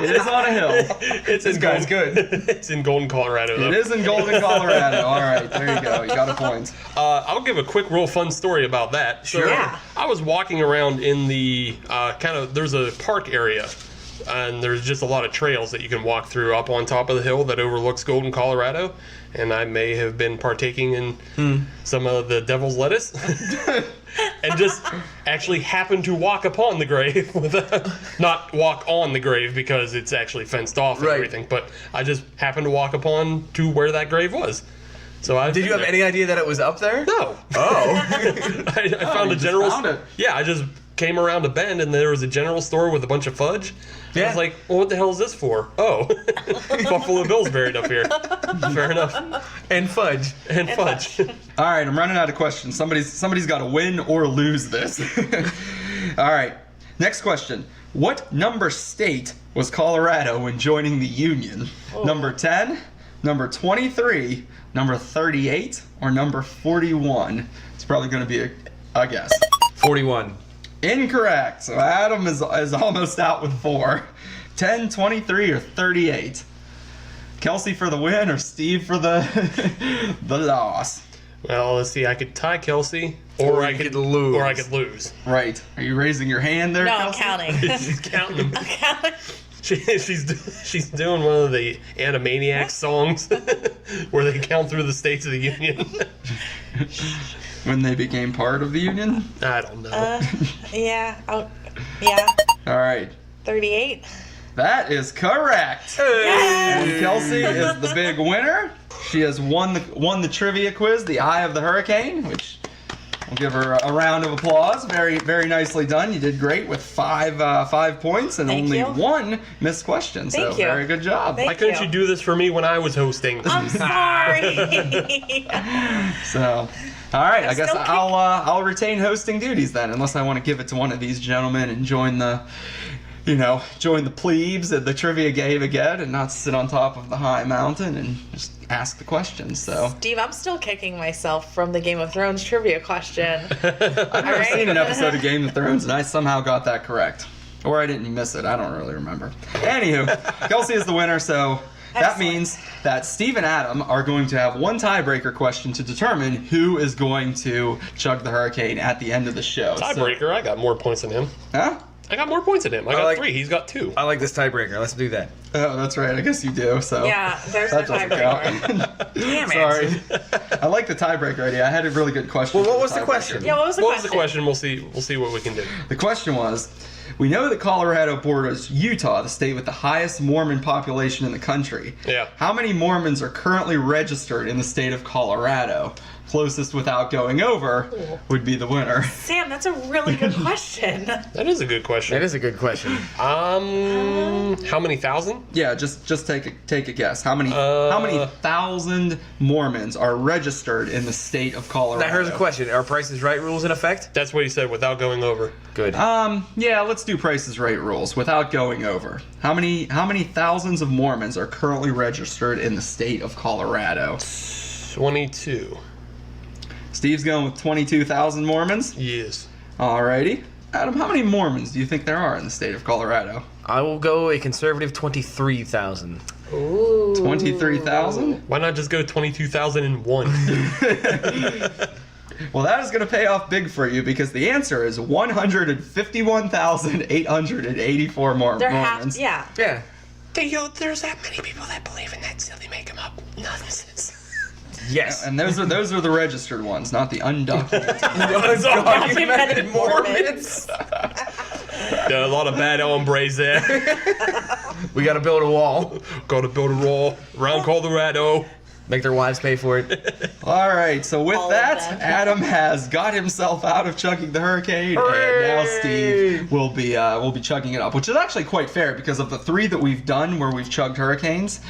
It is on a hill. it's in guy's Golden, It's in Golden, Colorado. Though. It is in Golden, Colorado. All right, there you go. You got a point. I'll give a quick, real fun story about that. So, Yeah. I was walking around in the there's a park area, and there's just a lot of trails that you can walk through up on top of the hill that overlooks Golden, Colorado. And I may have been partaking in some of the devil's lettuce, and just actually happened to walk upon the grave, not walk on the grave because it's actually fenced off and Right. everything. But I just happened to walk upon to where that grave was. So I Did you have any idea that it was up there? No. Oh. I found you a just general. found it. Yeah, I just came around a bend and there was a general store with a bunch of fudge. I Yeah. was like, well, what the hell is this for? Oh, Buffalo Bill's buried up here. Fair enough. And fudge. And fudge. All right, I'm running out of questions. Somebody's got to win or lose this. All right, next question. What number state was Colorado when joining the Union? Number 10, number 23, number 38, or number 41? It's probably going to be a guess. 41. Incorrect. So Adam is almost out with 4. 10, 23, or 38. Kelsey for the win or Steve for the loss? Well, let's see. I could tie Kelsey, Or I you could could lose. or I could lose. Right. Are you raising your hand there, No, I'm Kelsey? counting. She's counting them. I'm counting. She's doing one of the Animaniacs songs where they count through the states of the Union. When they became part of the Union? I don't know. Yeah. Yeah. All right. 38. That is correct. And Kelsey is the big winner. She has won the trivia quiz, the Eye of the Hurricane, which We'll give her a round of applause. Very, very nicely done. You did great with 5 points and Thank only you. 1 missed question. So Thank you. very good job. Thank Why couldn't you. you do this for me when I was hosting? I'm sorry. So, all right. I guess still I'll retain hosting duties then, unless I want to give it to one of these gentlemen and join the plebes at the trivia game again and not sit on top of the high mountain and just ask the questions. So Steve, I'm still kicking myself from the Game of Thrones trivia question. I've never seen an episode of Game of Thrones, and I somehow got that correct. Or I didn't miss it. I don't really remember. Anywho, Kelsey is the winner, so that Excellent. means that Steve and Adam are going to have one tiebreaker question to determine who is going to chug the hurricane at the end of the show. Tiebreaker, I got more points than him. Huh? I got more points than him. I got 3. He's got 2. I like this tiebreaker. Let's do that. Oh, that's right. I guess you do. So Yeah, there's the that doesn't tiebreaker. count. Damn it. Sorry. I like the tiebreaker idea. I had a really good question. Well, what for was the tiebreaker. question? Yeah, what was the What was question? the question? We'll see what we can do. The question was, we know that Colorado borders Utah, the state with the highest Mormon population in the country. Yeah. How many Mormons are currently registered in the state of Colorado? Closest without going over would be the winner. Sam, that's a really good question. That is a good question. That is a good question. How many thousand? Yeah, just take a guess. How many thousand Mormons are registered in the state of Colorado? Now here's a question. Are Price is Right rules in effect? That's what he said without going over. Good. Yeah, let's do Price is Right rules without going over. How many thousands of Mormons are currently registered in the state of Colorado? 22. Steve's going with 22,000 Mormons. Yes. Alrighty. Adam, how many Mormons do you think there are in the state of Colorado? I will go a conservative 23,000. Ooh. 23,000? Why not just go 22,001? Well, that is going to pay off big for you because the answer is 151,884 There Mormons. yeah. Yeah. There's that many people that believe in that silly make 'em up nonsense. Yes. And those are the registered ones, not the undocumented. Documented Mormons. A lot of bad hombres there. We got to build a wall. Gotta build a wall around Colorado. Make their wives pay for it. All right, so with All of that, them. Adam has got himself out of chugging the hurricane, Hooray! and now Steve will be chugging it up, which is actually quite fair because of the 3 that we've done where we've chugged hurricanes.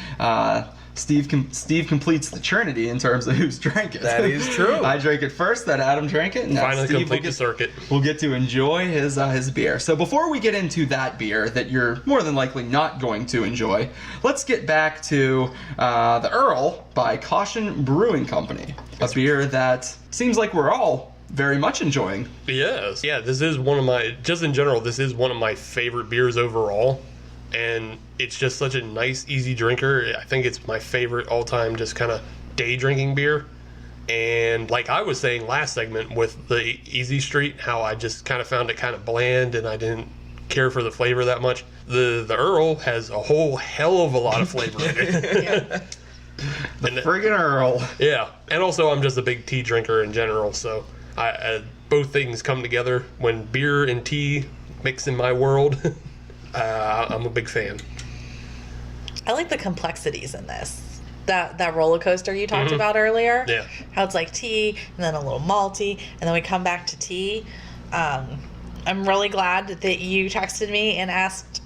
Steve completes the trinity in terms of who's drank it. That is true. I drank it first, then Adam drank it, and now Finally Steve complete the circuit. will get to enjoy his beer. So before we get into that beer that you're more than likely not going to enjoy, let's get back to the Earl by Caution Brewing Company, a beer that seems like we're all very much enjoying. Yes. Yeah, this is one of my, just in general, this is one of my favorite beers overall. And it's just such a nice, easy drinker. I think it's my favorite all-time just kind of day drinking beer. And like I was saying last segment with the Easy Street, how I just kind of found it kind of bland and I didn't care for the flavor that much. The Earl has a whole hell of a lot of flavor in it. The friggin' Earl. Yeah, and also I'm just a big tea drinker in general, so I both things come together. When beer and tea mix in my world, I'm a big fan. I like the complexities in this. That roller coaster you talked about earlier. Yeah. How it's like tea and then a little malty and then we come back to tea. I'm really glad that you texted me and asked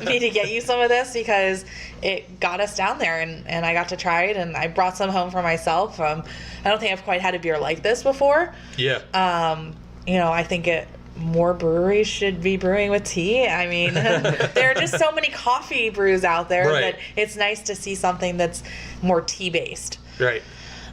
me to get you some of this because it got us down there and I got to try it and I brought some home for myself. I don't think I've quite had a beer like this before. Yeah. I think more breweries should be brewing with tea. I mean, there are just so many coffee brews out there Right. that it's nice to see something that's more tea based. Right.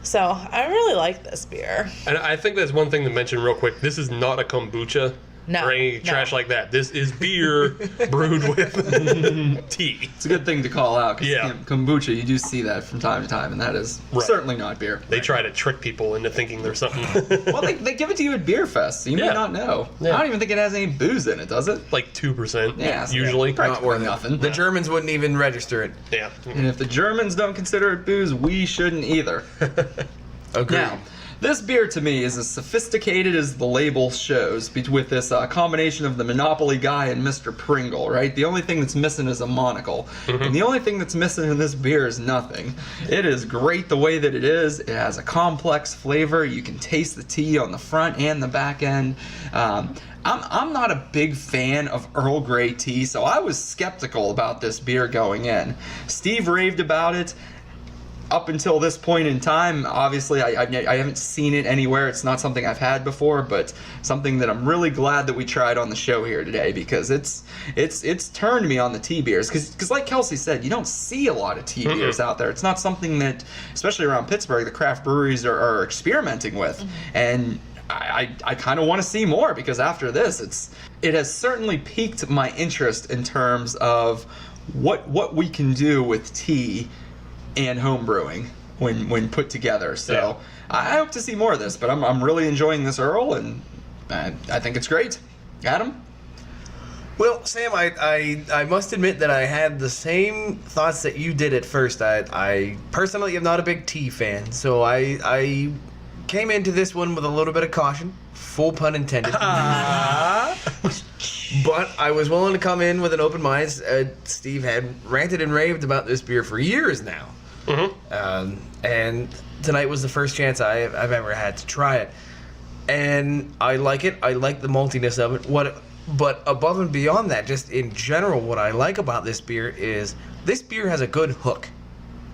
So I really like this beer. And I think that's one thing to mention real quick. This is not a kombucha No, or any no. trash like that. This is beer brewed with tea. It's a good thing to call out because Yeah. kombucha, you do see that from time to time, and that is Right. certainly not beer. They try to trick people into thinking there's something Well, they give it to you at Beer Fest, so you may Yeah. not know. Yeah. I don't even think it has any booze in it, does it? like 2%. Yeah, so Usually. practically Not worth it. nothing. The Germans wouldn't even register it. Yeah. And if the Germans don't consider it booze, we shouldn't either. Agreed. Now, This beer to me is as sophisticated as the label shows, with this combination of the Monopoly guy and Mr. Pringle, right? The only thing that's missing is a monocle. And the only thing that's missing in this beer is nothing. It is great the way that it is. It has a complex flavor. You can taste the tea on the front and the back end. I'm not a big fan of Earl Grey tea, so I was skeptical about this beer going in. Steve raved about it. Up until this point in time, obviously, I haven't seen it anywhere. It's not something I've had before, but something that I'm really glad that we tried on the show here today, because it's turned me on the tea beers. Because like Kelsey said, you don't see a lot of tea beers out there. It's not something that, especially around Pittsburgh, the craft breweries are experimenting with. And I kind of want to see more, because after this, it has certainly piqued my interest in terms of what we can do with tea and home brewing when put together. So I hope to see more of this, but I'm really enjoying this Earl, and I think it's great. Adam? Well, Sam, I must admit that I had the same thoughts that you did at first. I personally am not a big tea fan, so I came into this one with a little bit of caution, full pun intended. But I was willing to come in with an open mind. Steve had ranted and raved about this beer for years now. And tonight was the first chance I've ever had to try it. And I like it. I like the maltiness of it. But above and beyond that, just in general, what I like about this beer is this beer has a good hook.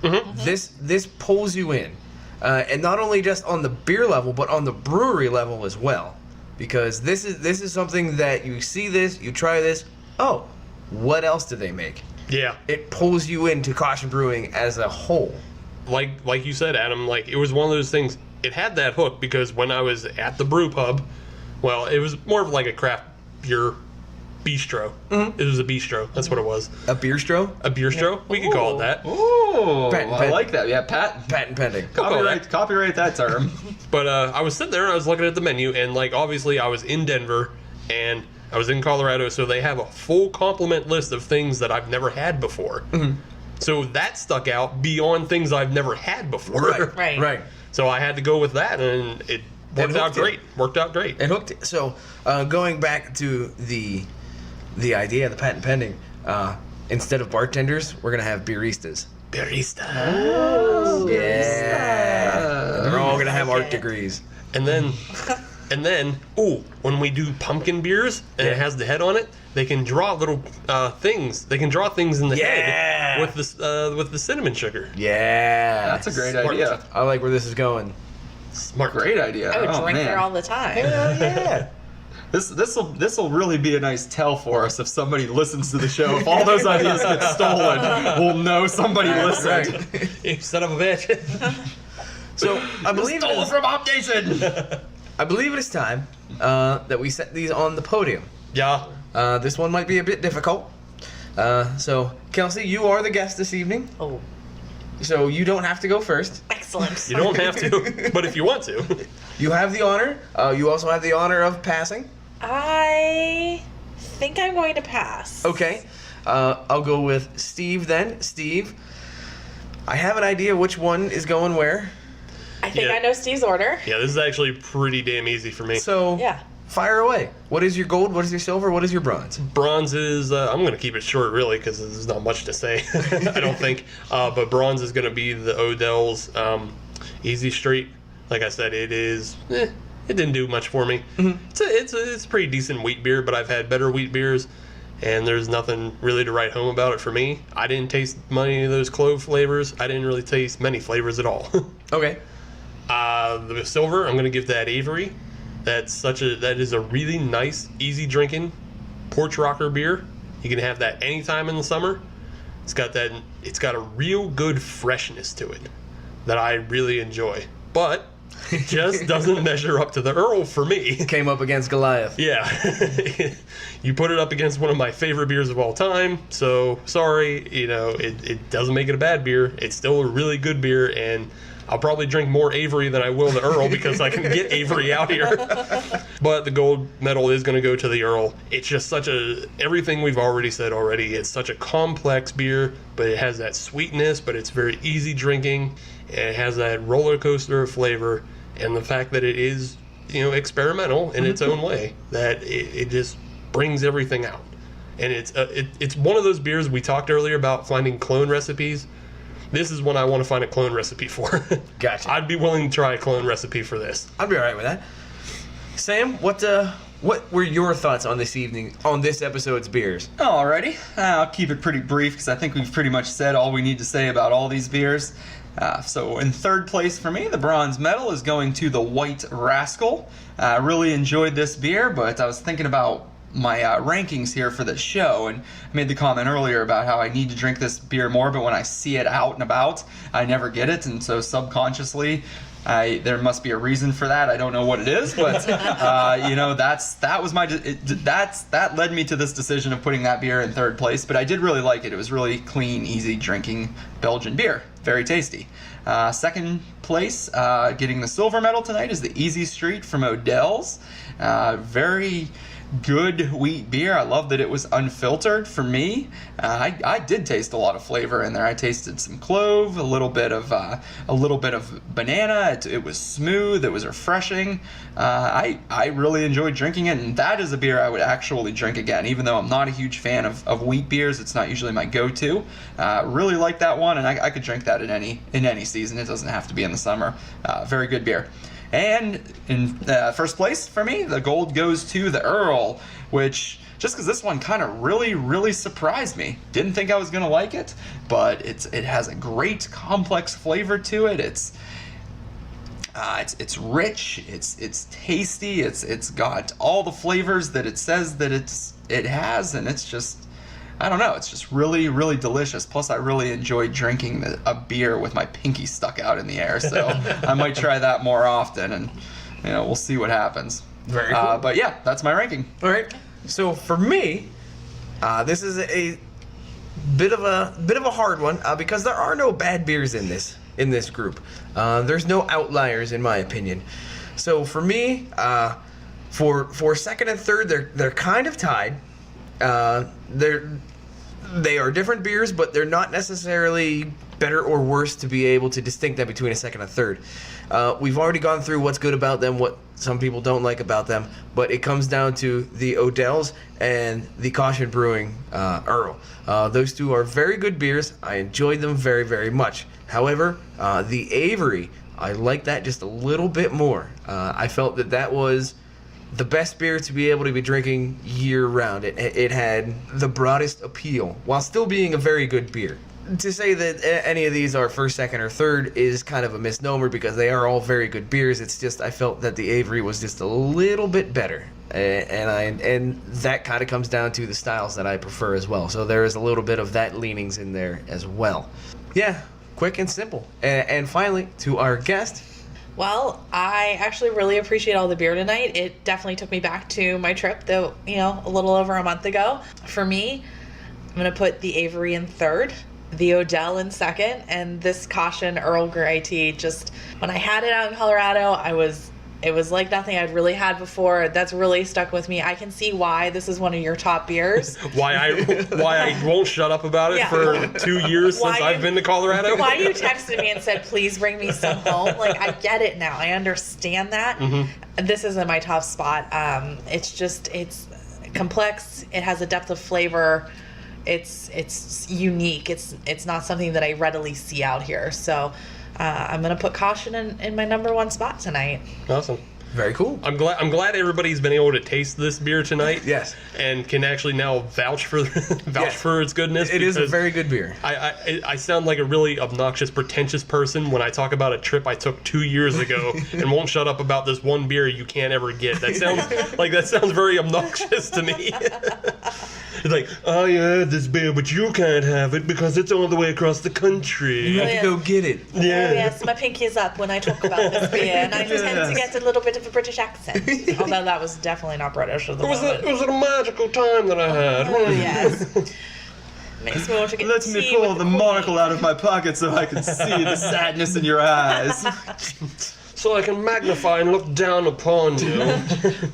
This pulls you in. And not only just on the beer level, but on the brewery level as well. Because this is something that you see this, you try this, oh, what else do they make? Yeah. It pulls you into caution brewing as a whole. Like you said, Adam, like it was one of those things, it had that hook because when I was at the brew pub, well, it was more of like a craft beer bistro. It was a bistro. That's what it was. A beerstro? A beerstro? We could call it that. Oh, Patent I pending. like that. Yeah, patent pending. Copyright that term. But I was sitting there and I was looking at the menu, and like obviously I was in Denver and I was in Colorado, so they have a full complement list of things that I've never had before. So that stuck out beyond things I've never had before. Right. So I had to go with that, and it worked out great. It hooked it. So going back to the idea of the patent pending, instead of bartenders, we're going to have baristas. Barista. Yeah. They're all going to have art degrees. And then, when we do pumpkin beers and it has the head on it, they can draw little things. They can draw things in the head with the cinnamon sugar. Yeah. That's a great idea. I like where this is going. Smart. Great idea. I would drink there all the time. Hell yeah. This will really be a nice tell for us if somebody listens to the show. If all those ideas get stolen, we'll know somebody listened. You son of a bitch. So I believe Stole it from Hop Nation. I believe it is time that we set these on the podium. Yeah. This one might be a bit difficult. So, Kelsey, you are the guest this evening. Oh, So you don't have to go first. excellent. You don't have to, but if you want to. You have the honor. You also have the honor of passing. I think I'm going to pass. Okay. I'll go with Steve then. Steve, I have an idea which one is going where. I think Yeah. I know Steve's order. Yeah, this is actually pretty damn easy for me. So, Yeah. fire away. What is your gold? What is your silver? What is your bronze? Bronze is, I'm going to keep it short, really, because there's not much to say, I don't think. But bronze is going to be the Odell's Easy Street. Like I said, it is, it didn't do much for me. It's a pretty decent wheat beer, but I've had better wheat beers, and there's nothing really to write home about it for me. I didn't taste many of those clove flavors. I didn't really taste many flavors at all. Okay. The silver, I'm going to give that Avery. That is a really nice, easy drinking porch rocker beer. You can have that anytime in the summer. It's got a real good freshness to it that I really enjoy. But it just doesn't measure up to the Earl for me. Came up against Goliath. Yeah. You put it up against one of my favorite beers of all time, so sorry, it doesn't make it a bad beer. It's still a really good beer, and I'll probably drink more Avery than I will the Earl because I can get Avery out here. But the gold medal is going to go to the Earl. It's just everything we've already said already. It's such a complex beer, but it has that sweetness, but it's very easy drinking. And it has that roller coaster of flavor. and the fact that it is, experimental in its own way, that it just brings everything out. And it's one of those beers we talked earlier about finding clone recipes. This is one I want to find a clone recipe for. Gotcha. I'd be willing to try a clone recipe for this. I'd be all right with that. Sam, what were your thoughts on this episode's beers? Alrighty, I'll keep it pretty brief because I think we've pretty much said all we need to say about all these beers. So in third place for me, the bronze medal is going to the White Rascal. I really enjoyed this beer, but I was thinking about my rankings here for the show, and I made the comment earlier about how I need to drink this beer more, but when I see it out and about, I never get it, and so subconsciously, there must be a reason for that. I don't know what it is, but that led me to this decision of putting that beer in third place. But I did really like it. It was really clean, easy drinking Belgian beer, very tasty. Second place, getting the silver medal tonight, is the Easy Street from Odell's. Very good wheat beer. I love that it was unfiltered for me. I did taste a lot of flavor in there. I tasted some clove, a little bit of banana. It was smooth. It was refreshing. I really enjoyed drinking it, and that is a beer I would actually drink again, even though I'm not a huge fan of wheat beers. It's not usually my go-to. Really like that one, and I could drink that in any season. It doesn't have to be in the summer. Very good beer. And in first place for me, the gold goes to the Earl, which, just because this one kind of really, really surprised me. Didn't think I was going to like it, but it has a great complex flavor to it. It's rich, it's tasty, it's got all the flavors that it says that it has, and it's just, I don't know, it's just really, really delicious. Plus, I really enjoy drinking a beer with my pinky stuck out in the air, so I might try that more often, and we'll see what happens. Very cool. But yeah, that's my ranking. All right. So for me, this is a bit of a hard one because there are no bad beers in this group. There's no outliers in my opinion. So for me, for second and third, they're kind of tied. They are different beers, but they're not necessarily better or worse to be able to distinct them between a second and third. We've already gone through what's good about them, what some people don't like about them, but it comes down to the Odell's and the Caution Brewing Earl. Those two are very good beers. I enjoyed them very, very much. However, the Avery, I like that just a little bit more. I felt that was the best beer to be able to be drinking year-round. It had the broadest appeal, while still being a very good beer. To say that any of these are first, second, or third is kind of a misnomer because they are all very good beers. It's just I felt that the Avery was just a little bit better, and that kind of comes down to the styles that I prefer as well. So there is a little bit of that leanings in there as well. Yeah, quick and simple. And finally, to our guest. Well, I actually really appreciate all the beer tonight. It definitely took me back to my trip, though, a little over a month ago. For me, I'm going to put the Avery in third, the Odell in second, and this Caution Earl Grey tea. Just when I had it out in Colorado, it was like nothing I'd really had before. That's really stuck with me. I can see why this is one of your top beers. why I won't shut up about it for 2 years since I've been to Colorado. Why you texted me and said, please bring me some home. Like, I get it now. I understand that. Mm-hmm. This isn't my top spot. It's complex. It has a depth of flavor. It's unique. It's not something that I readily see out here. So I'm gonna put Caution in my number one spot tonight. Awesome. Very cool. I'm glad everybody's been able to taste this beer tonight. Yes. And can actually now vouch for its goodness. It is a very good beer. I sound like a really obnoxious, pretentious person when I talk about a trip I took 2 years ago and won't shut up about this one beer you can't ever get. That sounds very obnoxious to me. It's like, oh yeah, this beer, but you can't have it because it's all the way across the country. You have to go get it. Yeah. Oh yes, my pinky is up when I talk about this beer, and I tend to get a little bit of a British accent. Although that was definitely not British at the moment. It was a magical time that I had. Oh yes. Makes me want to get Let me pull the monocle out of my pocket so I can see the sadness in your eyes. So I can magnify and look down upon you.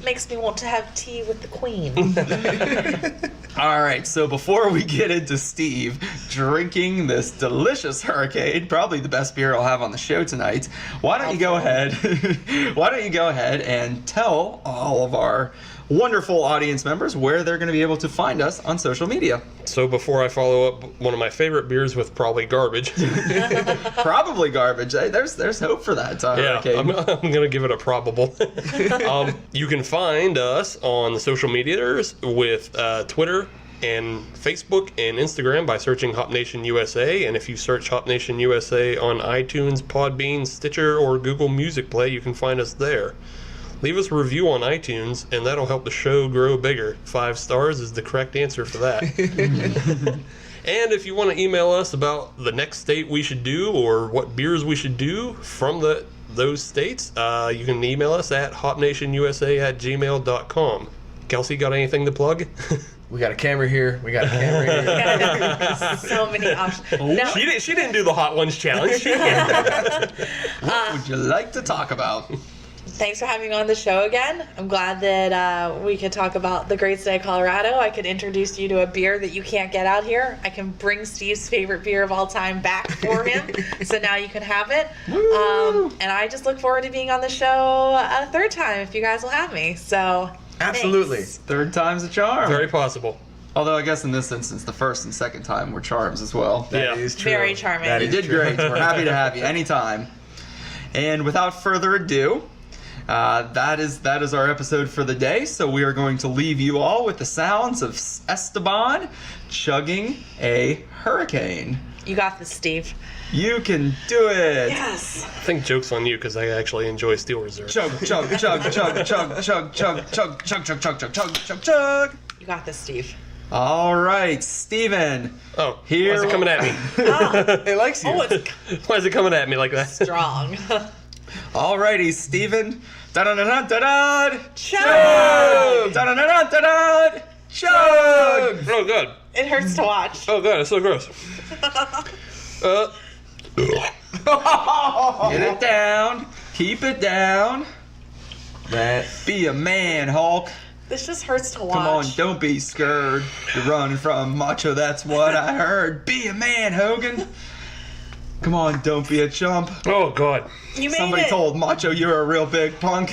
Makes me want to have tea with the Queen. All right, so before we get into Steve drinking this delicious Hurricane, probably the best beer I'll have on the show tonight, why don't you go ahead and tell all of our wonderful audience members where they're going to be able to find us on social media. So before I follow up, one of my favorite beers with probably garbage. Probably garbage. Hey, there's hope for that, Hurricane. I'm going to give it a probable. You can find us on the social medias with Twitter and Facebook and Instagram by searching Hop Nation USA. And if you search Hop Nation USA on iTunes, Podbean, Stitcher, or Google Music Play, you can find us there. Leave us a review on iTunes, and that'll help the show grow bigger. 5 stars is the correct answer for that. And if you want to email us about the next state we should do or what beers we should do from those states, you can email us at hopnationusa@gmail.com. Kelsey, got anything to plug? We got a camera here. We got a camera here. So many options. No. She didn't do the Hot Ones challenge. What would you like to talk about? Thanks for having me on the show again. I'm glad that we could talk about the great state of Colorado. I could introduce you to a beer that you can't get out here. I can bring Steve's favorite beer of all time back for him, so now you can have it. And I just look forward to being on the show a third time if you guys will have me. So Absolutely. thanks. Third time's a charm. Very possible. Although I guess in this instance, the first and second time were charms as well. Yeah. That is true. Very charming. That You is did true. great. We're happy to have you anytime. And without further ado, that is our episode for the day. So we are going to leave you all with the sounds of Esteban chugging a Hurricane. You got this, Steve. You can do it. Yes. I think joke's on you because I actually enjoy Steel Reserve. Chug, chug, chug, chug, chug, chug, chug, chug, chug, chug, chug, chug, chug, chug, chug. You got this, Steve. All right, Steven. Oh, Here- why is it coming at me? It likes you. Oh, it's Why is it coming at me like that? strong. Alrighty, Steven. Da-da-da-da-da-da. Chug! Da-da-da-da-da-da. Chug! Oh, God. It hurts to watch. Oh, God, it's so gross. Get it down. Keep it down. That. Be a man, Hulk. This just hurts to watch. Come on, don't be scared. You're running from macho, that's what I heard. Be a man, Hogan. Come on, don't be a chump. Oh, God. You made Somebody it. told Macho you're a real big punk.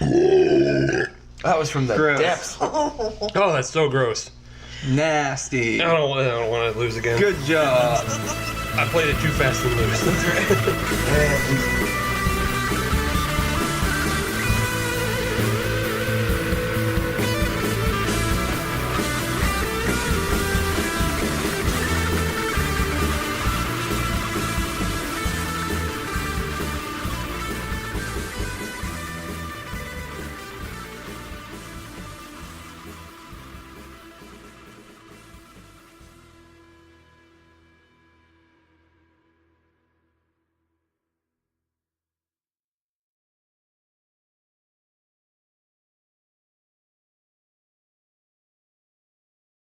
That was from the Gross. depths. Oh, that's so gross. Nasty. I don't want to lose again. Good job. I played it too fast and loose.